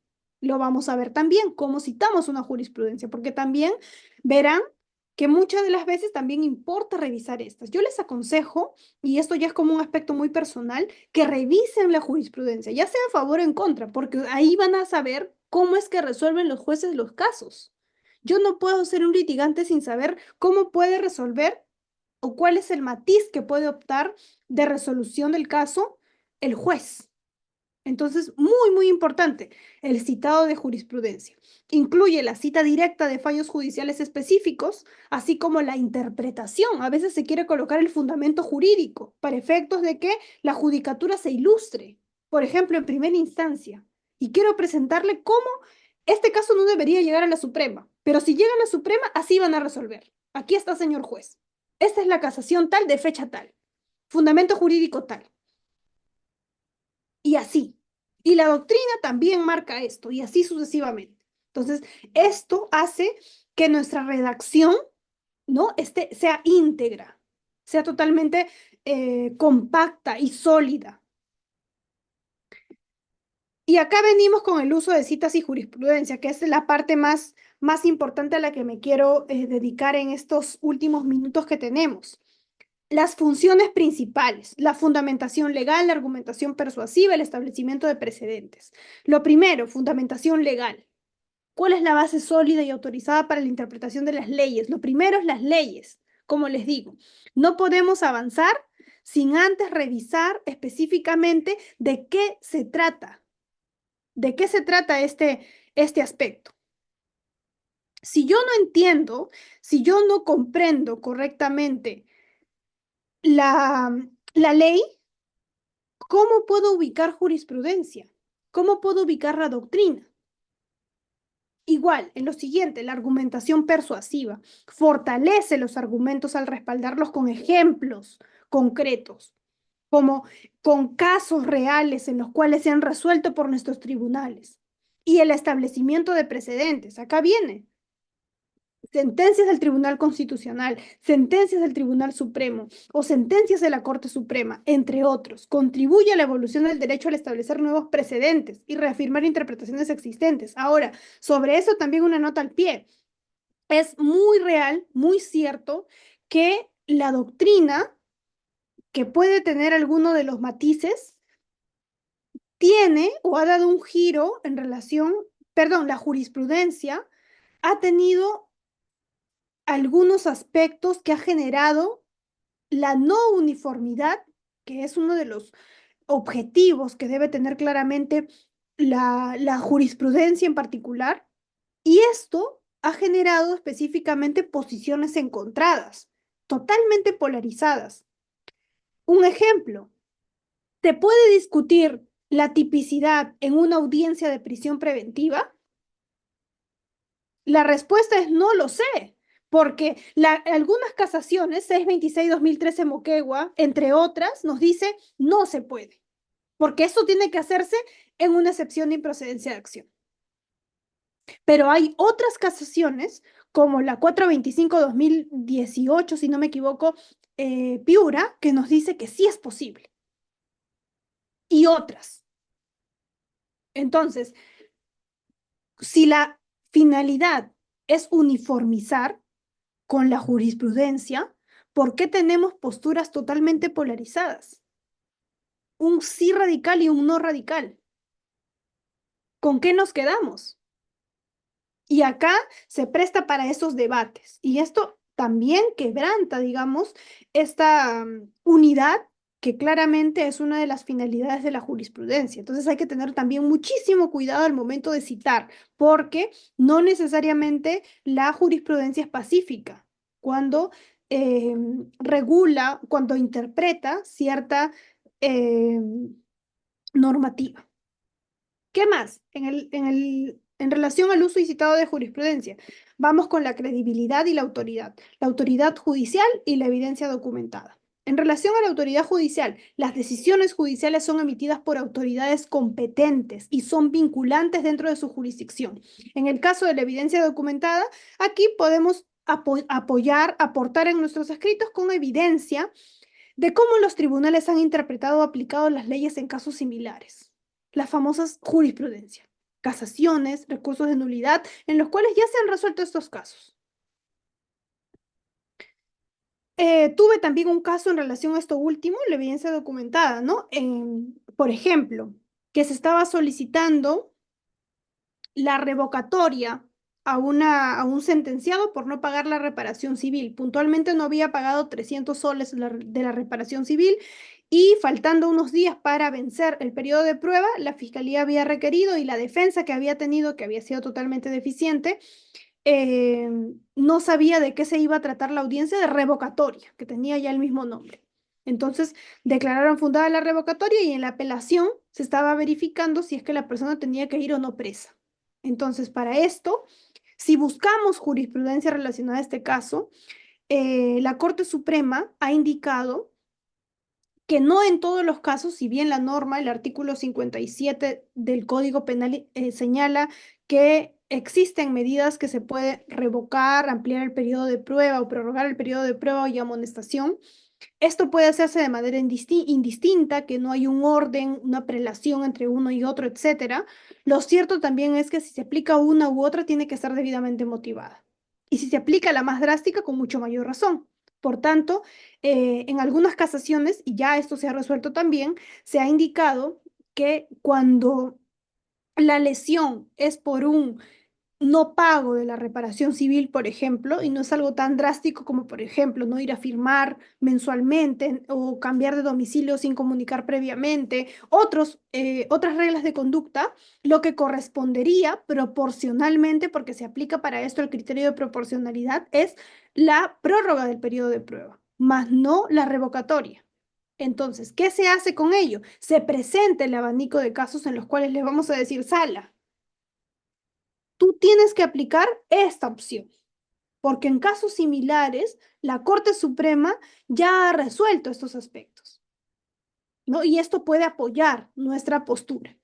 Lo vamos a ver también, cómo citamos una jurisprudencia, porque también verán que muchas de las veces también importa revisar estas. Yo les aconsejo, y esto ya es como un aspecto muy personal, que revisen la jurisprudencia, ya sea a favor o en contra, porque ahí van a saber cómo es que resuelven los jueces los casos. Yo no puedo ser un litigante sin saber cómo puede resolver o cuál es el matiz que puede optar de resolución del caso el juez. Entonces, muy, muy importante, el citado de jurisprudencia. Incluye la cita directa de fallos judiciales específicos, así como la interpretación. A veces se quiere colocar el fundamento jurídico para efectos de que la judicatura se ilustre, por ejemplo, en primera instancia. Y quiero presentarle cómo este caso no debería llegar a la Suprema, pero si llega a la Suprema, así van a resolver. Aquí está, señor juez. Esta es la casación tal de fecha tal, fundamento jurídico tal. Y así. Y la doctrina también marca esto, y así sucesivamente. Entonces, esto hace que nuestra redacción, ¿no? Sea íntegra, sea totalmente compacta y sólida. Y acá venimos con el uso de citas y jurisprudencia, que es la parte más importante a la que me quiero dedicar en estos últimos minutos que tenemos. Las funciones principales, la fundamentación legal, la argumentación persuasiva, el establecimiento de precedentes. Lo primero, fundamentación legal. ¿Cuál es la base sólida y autorizada para la interpretación de las leyes? Lo primero es las leyes, como les digo. No podemos avanzar sin antes revisar específicamente de qué se trata, este aspecto. Si yo no entiendo, si yo no comprendo correctamente la ley, ¿cómo puedo ubicar jurisprudencia? ¿Cómo puedo ubicar la doctrina? Igual, en lo siguiente, la argumentación persuasiva fortalece los argumentos al respaldarlos con ejemplos concretos, como con casos reales en los cuales se han resuelto por nuestros tribunales. Y el establecimiento de precedentes. Acá viene sentencias del Tribunal Constitucional, sentencias del Tribunal Supremo o sentencias de la Corte Suprema, entre otros, contribuye a la evolución del derecho al establecer nuevos precedentes y reafirmar interpretaciones existentes. Ahora, sobre eso también una nota al pie. Es muy real, muy cierto que la doctrina, que puede tener alguno de los matices, tiene o ha dado un giro en relación, perdón, la jurisprudencia ha tenido algunos aspectos que ha generado la no uniformidad, que es uno de los objetivos que debe tener claramente la jurisprudencia en particular, y esto ha generado específicamente posiciones encontradas, totalmente polarizadas. Un ejemplo, ¿te puede discutir la tipicidad en una audiencia de prisión preventiva? La respuesta es no lo sé, porque algunas casaciones, 626-2013 Moquegua, entre otras, nos dice no se puede, porque eso tiene que hacerse en una excepción de improcedencia de acción. Pero hay otras casaciones, como la 425-2018, si no me equivoco, Piura, que nos dice que sí es posible. Y otras. Entonces, si la finalidad es uniformizar con la jurisprudencia por qué tenemos posturas totalmente polarizadas. Un sí radical y un no radical. ¿Con qué nos quedamos? Y acá se presta para esos debates. Y esto también quebranta, digamos, esta unidad que claramente es una de las finalidades de la jurisprudencia. Entonces hay que tener también muchísimo cuidado al momento de citar, porque no necesariamente la jurisprudencia es pacífica cuando regula, cuando interpreta cierta eh, normativa. ¿Qué más? En relación al uso y citado de jurisprudencia, vamos con la credibilidad y la autoridad judicial y la evidencia documentada. En relación a la autoridad judicial, las decisiones judiciales son emitidas por autoridades competentes y son vinculantes dentro de su jurisdicción. En el caso de la evidencia documentada, aquí podemos apoyar, aportar en nuestros escritos con evidencia de cómo los tribunales han interpretado o aplicado las leyes en casos similares, las famosas jurisprudencia, casaciones, recursos de nulidad, en los cuales ya se han resuelto estos casos. Tuve también un caso en relación a esto último, la evidencia documentada, ¿no? Por ejemplo, que se estaba solicitando la revocatoria a un sentenciado por no pagar la reparación civil. Puntualmente no había pagado 300 soles de la reparación civil y faltando unos días para vencer el periodo de prueba, la fiscalía había requerido y la defensa que había tenido, que había sido totalmente deficiente, eh, no sabía de qué se iba a tratar la audiencia de revocatoria, que tenía ya el mismo nombre. Entonces, declararon fundada la revocatoria y en la apelación se estaba verificando si es que la persona tenía que ir o no presa. Entonces, para esto, si buscamos jurisprudencia relacionada a este caso, la Corte Suprema ha indicado que no en todos los casos, si bien la norma, el artículo 57 del Código Penal señala que existen medidas que se puede revocar, ampliar el periodo de prueba o prorrogar el periodo de prueba y amonestación, esto puede hacerse de manera indistinta, que no hay un orden, una prelación entre uno y otro, etcétera. Lo cierto también es que si se aplica una u otra, tiene que estar debidamente motivada. Y si se aplica la más drástica, con mucho mayor razón. Por tanto, en algunas casaciones, y ya esto se ha resuelto también, se ha indicado que cuando la lesión es por un no pago de la reparación civil, por ejemplo, y no es algo tan drástico como, por ejemplo, no ir a firmar mensualmente o cambiar de domicilio sin comunicar previamente, otras reglas de conducta, lo que correspondería proporcionalmente, porque se aplica para esto el criterio de proporcionalidad, es la prórroga del periodo de prueba, más no la revocatoria. Entonces, ¿qué se hace con ello? Se presenta el abanico de casos en los cuales les vamos a decir, sala, tú tienes que aplicar esta opción, porque en casos similares la Corte Suprema ya ha resuelto estos aspectos, ¿no? Y esto puede apoyar nuestra postura.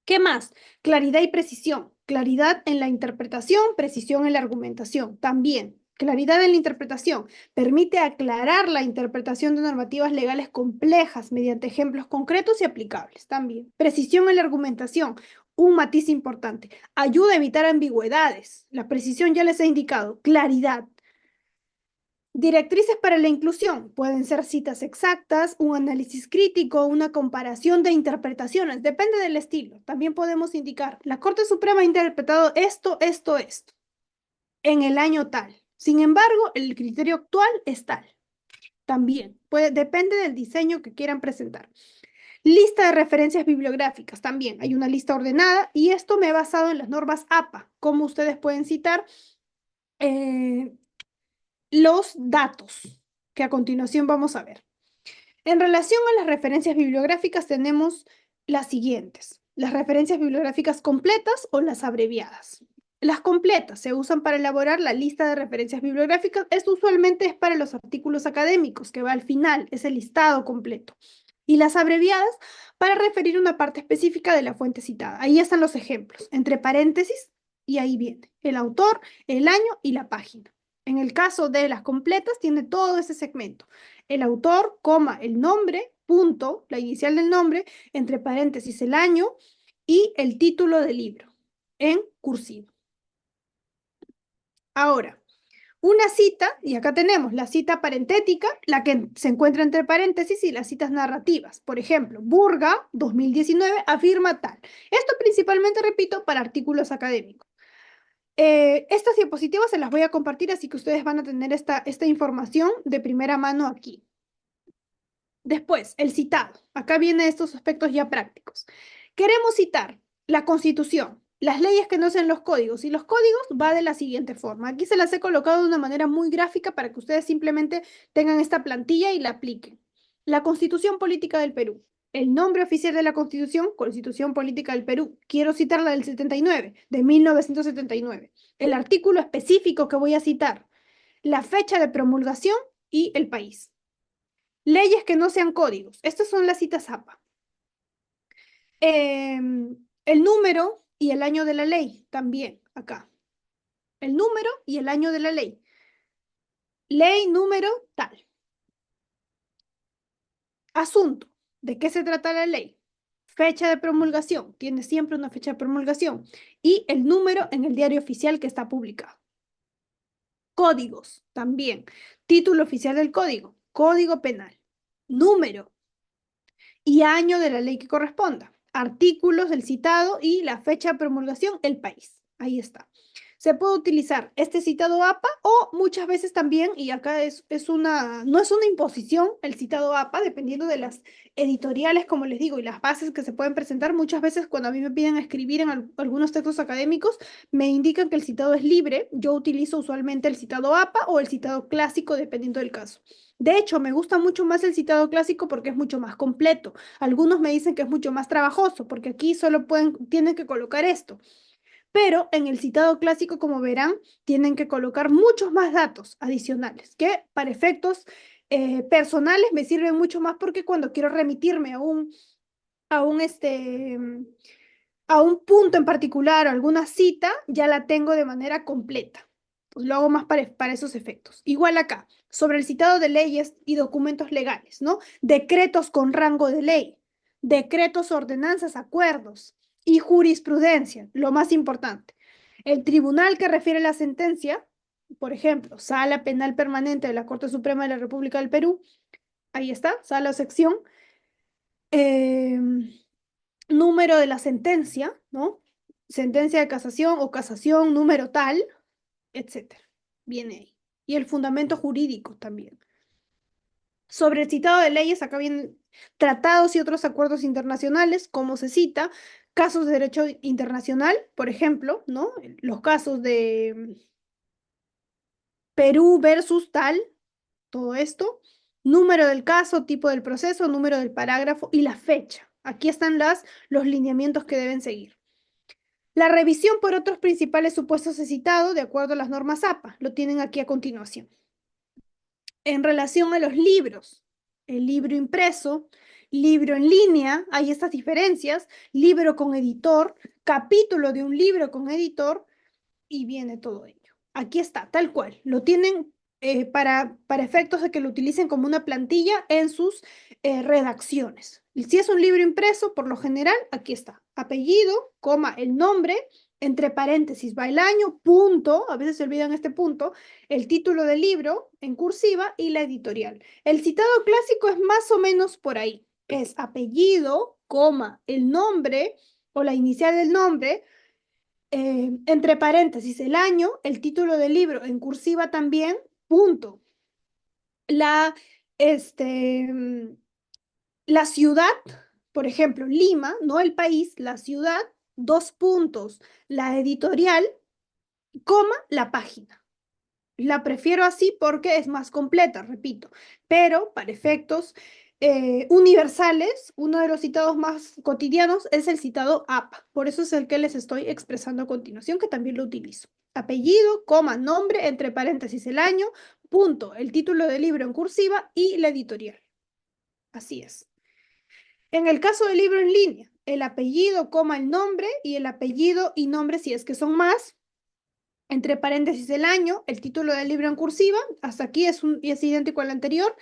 ¿Qué más? Claridad y precisión. Claridad en la interpretación, precisión en la argumentación. También, claridad en la interpretación. Permite aclarar la interpretación de normativas legales complejas mediante ejemplos concretos y aplicables. También. Precisión en la argumentación. Un matiz importante. Ayuda a evitar ambigüedades. La precisión ya les he indicado. Claridad. Directrices para la inclusión pueden ser citas exactas, un análisis crítico, una comparación de interpretaciones, depende del estilo. También podemos indicar, la Corte Suprema ha interpretado esto, en el año tal. Sin embargo, el criterio actual es tal. También, depende del diseño que quieran presentar. Lista de referencias bibliográficas, también hay una lista ordenada y esto me he basado en las normas APA, como ustedes pueden citar. Los datos que a continuación vamos a ver. En relación a las referencias bibliográficas tenemos las siguientes. Las referencias bibliográficas completas o las abreviadas. Las completas se usan para elaborar la lista de referencias bibliográficas. Esto usualmente es para los artículos académicos, que va al final, es el listado completo. Y las abreviadas para referir una parte específica de la fuente citada. Ahí están los ejemplos, entre paréntesis, y ahí viene el autor, el año y la página. En el caso de las completas, tiene todo ese segmento. El autor, coma, el nombre, punto, la inicial del nombre, entre paréntesis el año y el título del libro, en cursivo. Ahora, una cita, y acá tenemos la cita parentética, la que se encuentra entre paréntesis, y las citas narrativas. Por ejemplo, Burga, 2019, afirma tal. Esto principalmente, repito, para artículos académicos. Estas diapositivas se las voy a compartir, así que ustedes van a tener esta información de primera mano aquí. Después, el citado. Acá vienen estos aspectos ya prácticos. Queremos citar la Constitución, las leyes que no sean los códigos. Y los códigos va de la siguiente forma. Aquí se las he colocado de una manera muy gráfica para que ustedes simplemente tengan esta plantilla y la apliquen. La Constitución Política del Perú. El nombre oficial de la Constitución, Constitución Política del Perú. Quiero citar la del 79, de 1979. El artículo específico que voy a citar, la fecha de promulgación y el país. Leyes que no sean códigos. Estas son las citas APA. El número y el año de la ley también acá. El número y el año de la ley. Ley, número, tal. Asunto. ¿De qué se trata la ley? Fecha de promulgación. Tiene siempre una fecha de promulgación. Y el número en el diario oficial que está publicado. Códigos también. Título oficial del código. Código penal. Número y año de la ley que corresponda, artículos del citado y la fecha de promulgación, el país. Ahí está. Se puede utilizar este citado APA o muchas veces también, y acá no es una imposición el citado APA, dependiendo de las editoriales, como les digo, y las bases que se pueden presentar. Muchas veces cuando a mí me piden escribir en algunos textos académicos, me indican que el citado es libre. Yo utilizo usualmente el citado APA o el citado clásico, dependiendo del caso. De hecho, me gusta mucho más el citado clásico porque es mucho más completo. Algunos me dicen que es mucho más trabajoso porque aquí solo tienen que colocar esto. Pero en el citado clásico, como verán, tienen que colocar muchos más datos adicionales que para efectos personales me sirven mucho más porque cuando quiero remitirme a un, este, a un punto en particular o alguna cita, ya la tengo de manera completa. Pues lo hago más para esos efectos. Igual acá, sobre el citado de leyes y documentos legales, ¿no? Decretos con rango de ley, decretos, ordenanzas, acuerdos y jurisprudencia, lo más importante. El tribunal que refiere la sentencia, por ejemplo, Sala Penal Permanente de la Corte Suprema de la República del Perú, ahí está, sala o sección. Eh, Número de la sentencia, ¿no? Sentencia de casación o casación, número tal, etcétera. Viene ahí. Y el fundamento jurídico también. Sobre el citado de leyes, acá vienen tratados y otros acuerdos internacionales, como se cita, casos de derecho internacional, por ejemplo, ¿no? Los casos de Perú versus tal, todo esto, número del caso, tipo del proceso, número del parágrafo y la fecha. Aquí están los lineamientos que deben seguir. La revisión por otros principales supuestos de citado, de acuerdo a las normas APA, lo tienen aquí a continuación. En relación a los libros, el libro impreso, libro en línea, hay estas diferencias, libro con editor, capítulo de un libro con editor, y viene todo ello. Aquí está, tal cual. Lo tienen para efectos de que lo utilicen como una plantilla en sus redacciones. Y si es un libro impreso, por lo general, aquí está. Apellido, coma, el nombre, entre paréntesis va el año, punto, a veces se olvidan este punto, el título del libro en cursiva y la editorial. El citado clásico es más o menos por ahí. Es apellido, coma, el nombre o la inicial del nombre, entre paréntesis, el año, el título del libro en cursiva también, punto. La, este, la ciudad, por ejemplo, Lima, no el país, la ciudad, dos puntos, la editorial, coma, la página. La prefiero así porque es más completa, repito, pero para efectos universales, uno de los citados más cotidianos es el citado APA. Por eso es el que les estoy expresando a continuación, que también lo utilizo. Apellido, coma, nombre, entre paréntesis el año, punto, el título del libro en cursiva y la editorial. Así es. En el caso del libro en línea, el apellido, coma, el nombre y el apellido y nombre, si es que son más, entre paréntesis el año, el título del libro en cursiva, hasta aquí es idéntico al anterior,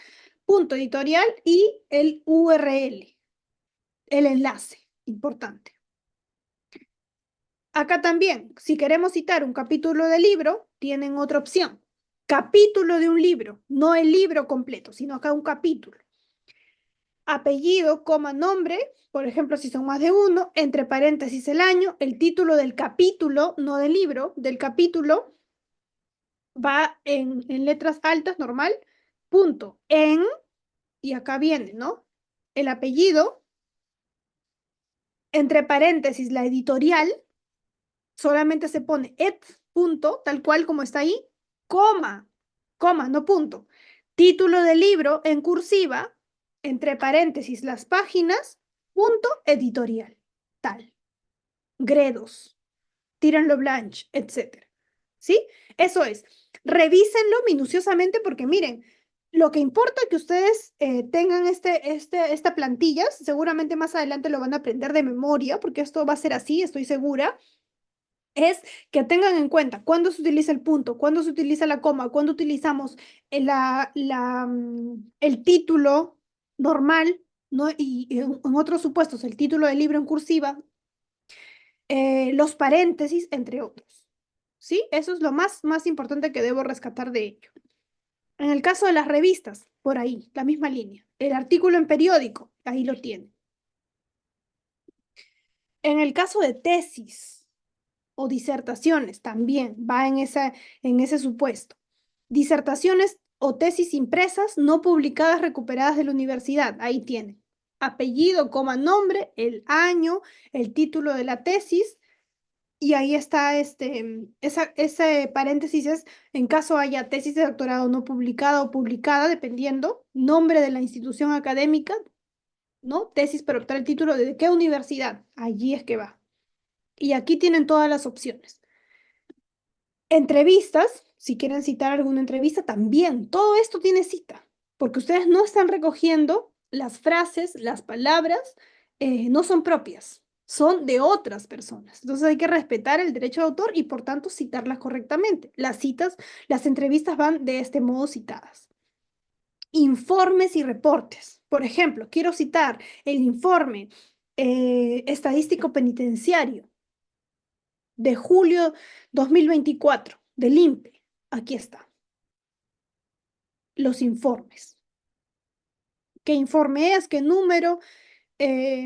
punto editorial y el URL, el enlace, importante. Acá también, si queremos citar un capítulo del libro, tienen otra opción. Capítulo de un libro, no el libro completo, sino acá un capítulo. Apellido, coma, nombre, por ejemplo, si son más de uno, entre paréntesis el año, el título del capítulo, no del libro, del capítulo, va en letras altas, normal, punto, y acá viene, ¿no? El apellido, entre paréntesis la editorial, solamente se pone punto, tal cual como está ahí, coma, coma, no punto. Título del libro en cursiva, entre paréntesis las páginas, punto editorial, tal. Gredos, Tírenlo Blanche, etcétera. ¿Sí? Eso es. Revísenlo minuciosamente porque miren, lo que importa es que ustedes tengan esta plantilla, seguramente más adelante lo van a aprender de memoria, porque esto va a ser así, estoy segura, es que tengan en cuenta cuándo se utiliza el punto, cuándo se utiliza la coma, cuándo utilizamos el título normal, ¿no? Y en otros supuestos, el título del libro en cursiva, los paréntesis, entre otros. ¿Sí? Eso es lo más importante que debo rescatar de ello. En el caso de las revistas, por ahí, la misma línea. El artículo en periódico, ahí lo tiene. En el caso de tesis o disertaciones, también va en ese supuesto. Disertaciones o tesis impresas no publicadas recuperadas de la universidad, ahí tiene. Apellido, coma, nombre, el año, el título de la tesis. Y ahí está ese paréntesis es en caso haya tesis de doctorado no publicada o publicada, dependiendo, nombre de la institución académica, ¿no? Tesis para optar el título de qué universidad. Allí es que va. Y aquí tienen todas las opciones. Entrevistas, si quieren citar alguna entrevista, también. Todo esto tiene cita, porque ustedes no están recogiendo las frases, las palabras, no son propias, son de otras personas. Entonces hay que respetar el derecho de autor y por tanto citarlas correctamente. Las citas, las entrevistas van de este modo citadas. Informes y reportes. Por ejemplo, quiero citar el informe estadístico penitenciario de julio 2024 del INPE. Aquí está, los informes. ¿Qué informe es? ¿Qué número?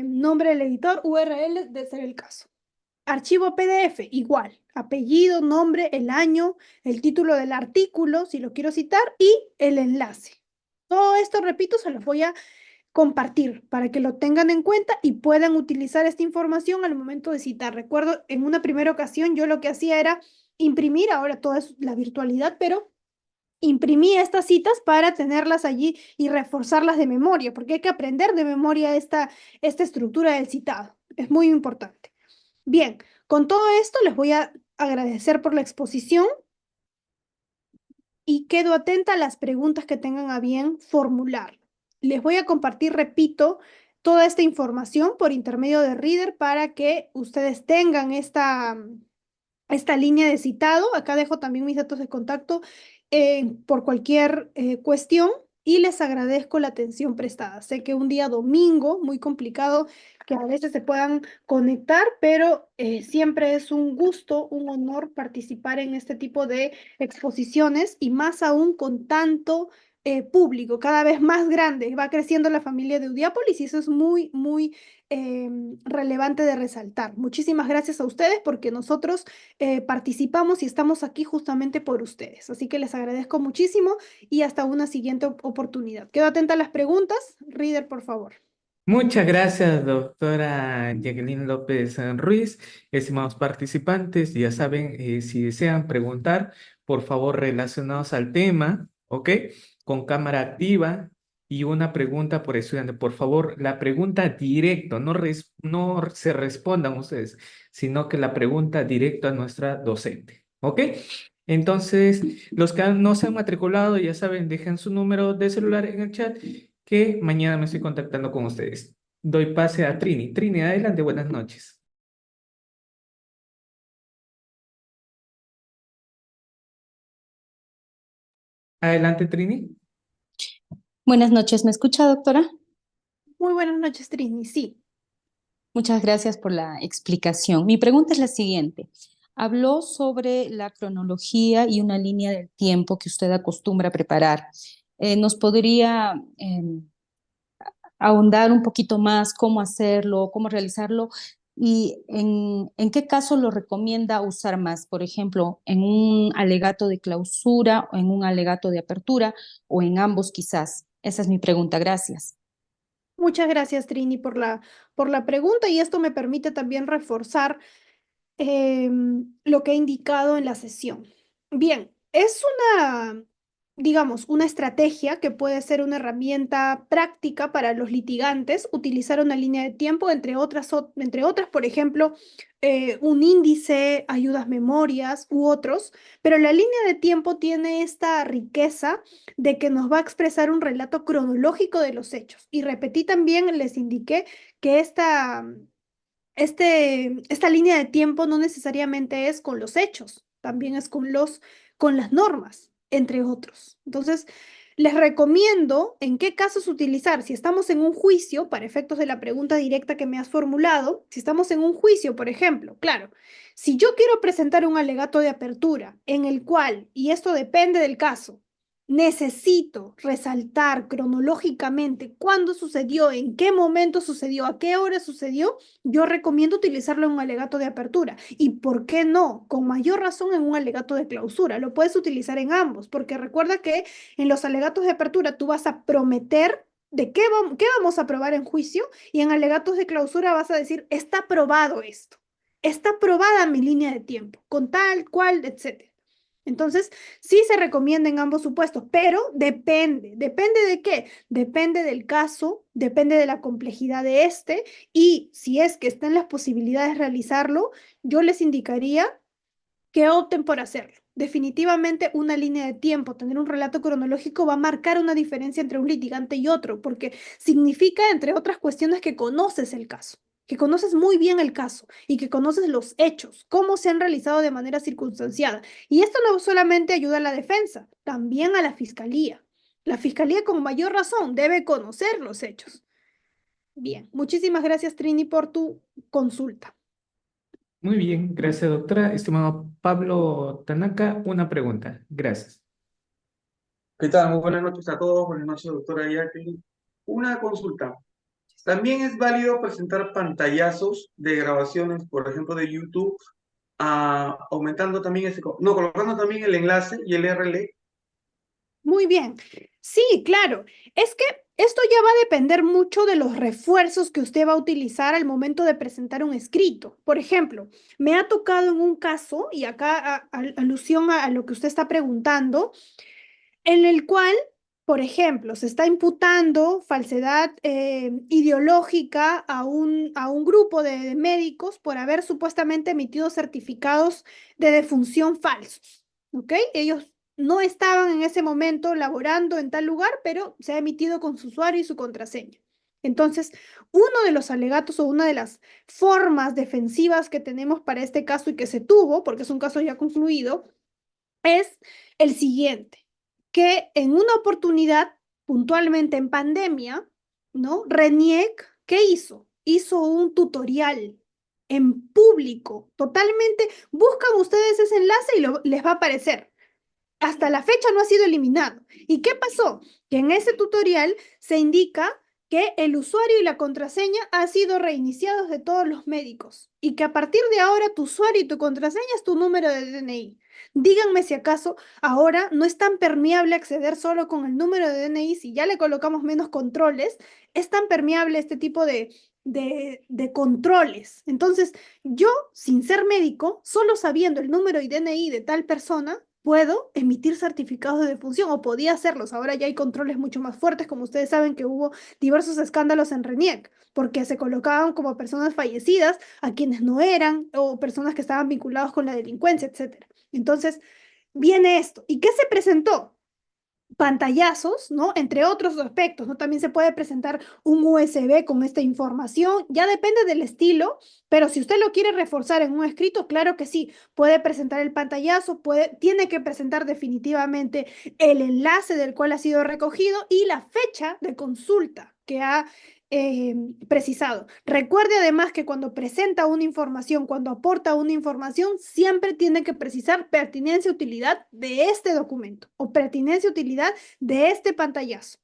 Nombre del editor, URL de ser el caso. Archivo PDF, igual. Apellido, nombre, el año, el título del artículo, si lo quiero citar, y el enlace. Todo esto, repito, se los voy a compartir para que lo tengan en cuenta y puedan utilizar esta información al momento de citar. Recuerdo, en una primera ocasión yo lo que hacía era imprimir, ahora todo es la virtualidad, pero imprimí estas citas para tenerlas allí y reforzarlas de memoria, porque hay que aprender de memoria esta estructura del citado. Es muy importante. Bien, con todo esto les voy a agradecer por la exposición y quedo atenta a las preguntas que tengan a bien formular. Les voy a compartir, repito, toda esta información por intermedio de Reader para que ustedes tengan esta línea de citado. Acá dejo también mis datos de contacto por cualquier cuestión y les agradezco la atención prestada. Sé que un día domingo, muy complicado, que a veces se puedan conectar, pero siempre es un gusto, un honor participar en este tipo de exposiciones y más aún con tanto público, cada vez más grande. Va creciendo la familia de Udiápolis y eso es muy relevante de resaltar. Muchísimas gracias a ustedes porque nosotros participamos y estamos aquí justamente por ustedes. Así que les agradezco muchísimo y hasta una siguiente oportunidad. Quedo atenta a las preguntas. Reader, por favor. Muchas gracias, doctora Jacqueline López Ruiz. Estimados participantes, ya saben, si desean preguntar, por favor, relacionados al tema, ¿ok? Con cámara activa y una pregunta por estudiante. Por favor, la pregunta directo, no se respondan ustedes, sino que la pregunta directa a nuestra docente, ¿ok? Entonces, los que no se han matriculado, ya saben, dejen su número de celular en el chat que mañana me estoy contactando con ustedes. Doy pase a Trini. Trini, adelante, buenas noches. Adelante, Trini. Buenas noches, ¿me escucha, doctora? Muy buenas noches, Trini. Sí. Muchas gracias por la explicación. Mi pregunta es la siguiente. Habló sobre la cronología y una línea del tiempo que usted acostumbra preparar. ¿Nos podría ahondar un poquito más cómo hacerlo, cómo realizarlo y en qué caso lo recomienda usar más? Por ejemplo, en un alegato de clausura o en un alegato de apertura o en ambos quizás. Esa es mi pregunta. Gracias. Muchas gracias, Trini, por la pregunta y esto me permite también reforzar lo que he indicado en la sesión. Bien, es una, digamos, una estrategia que puede ser una herramienta práctica para los litigantes, utilizar una línea de tiempo, entre otras, por ejemplo, un índice, ayudas memorias u otros, pero la línea de tiempo tiene esta riqueza de que nos va a expresar un relato cronológico de los hechos. Y repetí también, les indiqué que esta línea de tiempo no necesariamente es con los hechos, también es con las normas, entre otros. Entonces, les recomiendo en qué casos utilizar. Si estamos en un juicio, para efectos de la pregunta directa que me has formulado, si estamos en un juicio, por ejemplo, claro, si yo quiero presentar un alegato de apertura en el cual, y esto depende del caso, necesito resaltar cronológicamente cuándo sucedió, en qué momento sucedió, a qué hora sucedió, yo recomiendo utilizarlo en un alegato de apertura. ¿Y por qué no? Con mayor razón en un alegato de clausura. Lo puedes utilizar en ambos, porque recuerda que en los alegatos de apertura tú vas a prometer de qué vamos a probar en juicio y en alegatos de clausura vas a decir, está probado esto, está probada mi línea de tiempo, con tal, cual, etcétera. Entonces, sí se recomienda en ambos supuestos, pero depende. ¿Depende de qué? Depende del caso, depende de la complejidad de este y si es que están las posibilidades de realizarlo, yo les indicaría que opten por hacerlo. Definitivamente una línea de tiempo, tener un relato cronológico va a marcar una diferencia entre un litigante y otro, porque significa, entre otras cuestiones, que conoces el caso, que conoces muy bien el caso y que conoces los hechos, cómo se han realizado de manera circunstanciada. Y esto no solamente ayuda a la defensa, también a la fiscalía. La fiscalía con mayor razón debe conocer los hechos. Bien, muchísimas gracias Trini por tu consulta. Muy bien, gracias, doctora. Estimado Pablo Tanaka, una pregunta. Gracias. ¿Qué tal? Muy buenas noches a todos. Buenas noches, doctora Jacqueline. Una consulta. ¿También es válido presentar pantallazos de grabaciones, por ejemplo, de YouTube, aumentando también no, colocando también el enlace y el RL? Muy bien. Sí, claro. Es que esto ya va a depender mucho de los refuerzos que usted va a utilizar al momento de presentar un escrito. Por ejemplo, me ha tocado en un caso, y acá alusión a lo que usted está preguntando, en el cual, por ejemplo, se está imputando falsedad ideológica a un grupo de médicos por haber supuestamente emitido certificados de defunción falsos. ¿Ok? Ellos no estaban en ese momento laborando en tal lugar, pero se ha emitido con su usuario y su contraseña. Entonces, uno de los alegatos o una de las formas defensivas que tenemos para este caso y que se tuvo, porque es un caso ya concluido, es el siguiente, que en una oportunidad, puntualmente en pandemia, ¿no? RENIEC, ¿qué hizo? Hizo un tutorial en público, totalmente, buscan ustedes ese enlace y les va a aparecer. Hasta la fecha no ha sido eliminado. ¿Y qué pasó? Que en ese tutorial se indica que el usuario y la contraseña han sido reiniciados de todos los médicos y que a partir de ahora tu usuario y tu contraseña es tu número de DNI. Díganme si acaso ahora no es tan permeable acceder solo con el número de DNI, si ya le colocamos menos controles, es tan permeable este tipo de controles. Entonces, yo, sin ser médico, solo sabiendo el número y DNI de tal persona, puedo emitir certificados de defunción o podía hacerlos. Ahora ya hay controles mucho más fuertes, como ustedes saben que hubo diversos escándalos en RENIEC, porque se colocaban como personas fallecidas a quienes no eran o personas que estaban vinculados con la delincuencia, etcétera. Entonces, viene esto. ¿Y qué se presentó? Pantallazos, ¿no? Entre otros aspectos, ¿no? También se puede presentar un USB con esta información, ya depende del estilo, pero si usted lo quiere reforzar en un escrito, claro que sí, puede presentar el pantallazo, tiene que presentar definitivamente el enlace del cual ha sido recogido y la fecha de consulta. que ha precisado. Recuerde además que cuando presenta una información, cuando aporta una información, siempre tiene que precisar pertinencia y utilidad de este documento o pertinencia y utilidad de este pantallazo.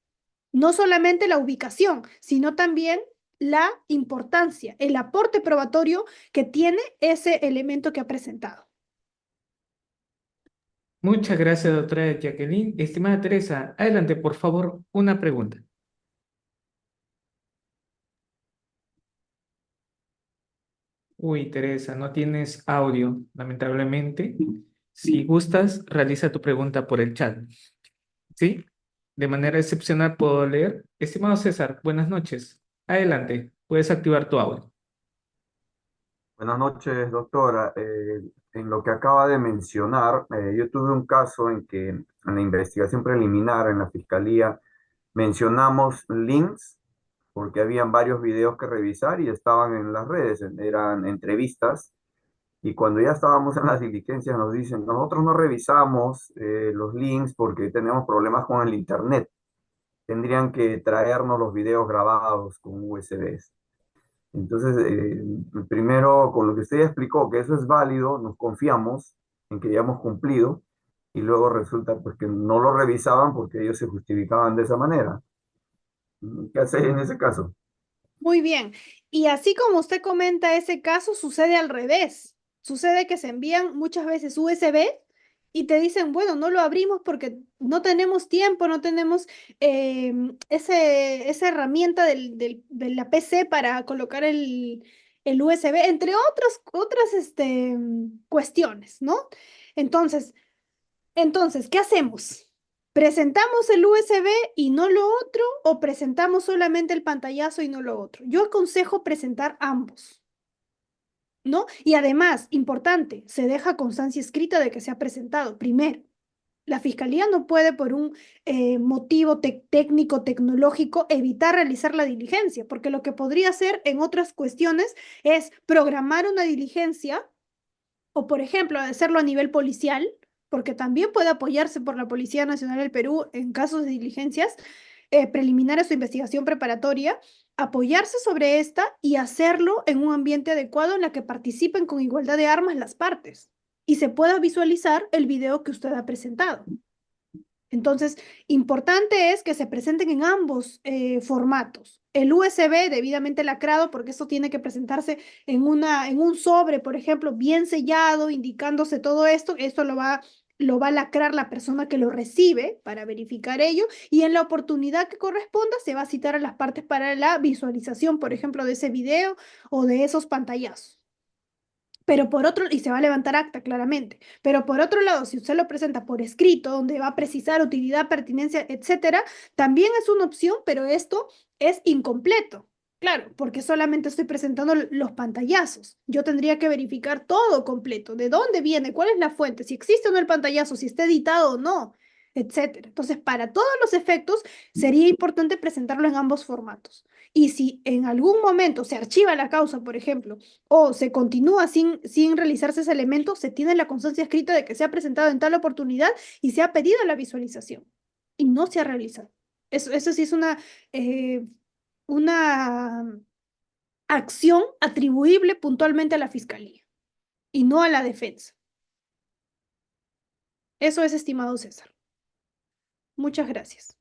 No solamente la ubicación, sino también la importancia, el aporte probatorio que tiene ese elemento que ha presentado. Muchas gracias, doctora Jacqueline. Estimada Teresa, adelante, por favor, una pregunta. Uy, Teresa, no tienes audio, lamentablemente. Si gustas, realiza tu pregunta por el chat. ¿Sí? De manera excepcional puedo leer. Estimado César, buenas noches. Adelante, puedes activar tu audio. Buenas noches, doctora. En lo que acaba de mencionar, yo tuve un caso en que en la investigación preliminar en la fiscalía mencionamos links porque habían varios videos que revisar y estaban en las redes, eran entrevistas. Y cuando ya estábamos en las diligencias nos dicen, nosotros no revisamos los links porque tenemos problemas con el internet. Tendrían que traernos los videos grabados con USBs. Entonces, primero, con lo que usted ya explicó, que eso es válido, nos confiamos en que ya hemos cumplido, y luego resulta pues, que no lo revisaban porque ellos se justificaban de esa manera. ¿Qué hace en ese caso? Muy bien. Y así como usted comenta ese caso, sucede al revés. Sucede que se envían muchas veces USB y te dicen, bueno, no lo abrimos porque no tenemos tiempo, no tenemos esa herramienta de la PC para colocar el USB, entre otras cuestiones, ¿no? Entonces, ¿qué hacemos? ¿Presentamos el USB y no lo otro o presentamos solamente el pantallazo y no lo otro? Yo aconsejo presentar ambos, ¿no? Y además, importante, se deja constancia escrita de que se ha presentado. Primero, la fiscalía no puede por un motivo técnico, tecnológico, evitar realizar la diligencia, porque lo que podría hacer en otras cuestiones es programar una diligencia o, por ejemplo, hacerlo a nivel policial, porque también puede apoyarse por la Policía Nacional del Perú en casos de diligencias preliminares o investigación preparatoria, apoyarse sobre esta y hacerlo en un ambiente adecuado en la que participen con igualdad de armas las partes y se pueda visualizar el video que usted ha presentado. Entonces, importante es que se presenten en ambos formatos. El USB debidamente lacrado, porque eso tiene que presentarse en un sobre, por ejemplo, bien sellado, indicándose todo esto. Esto lo va a lacrar la persona que lo recibe para verificar ello. Y en la oportunidad que corresponda, se va a citar a las partes para la visualización, por ejemplo, de ese video o de esos pantallazos. Pero por otro, y se va a levantar acta claramente, pero por otro lado, si usted lo presenta por escrito, donde va a precisar utilidad, pertinencia, etcétera, también es una opción, pero esto es incompleto. Claro, porque solamente estoy presentando los pantallazos. Yo tendría que verificar todo completo, de dónde viene, cuál es la fuente, si existe o no el pantallazo, si está editado o no, etcétera. Entonces, para todos los efectos, sería importante presentarlo en ambos formatos. Y si en algún momento se archiva la causa, por ejemplo, o se continúa sin realizarse ese elemento, se tiene la constancia escrita de que se ha presentado en tal oportunidad y se ha pedido la visualización y no se ha realizado. Eso sí es una acción atribuible puntualmente a la fiscalía y no a la defensa. Eso es, estimado César. Muchas gracias.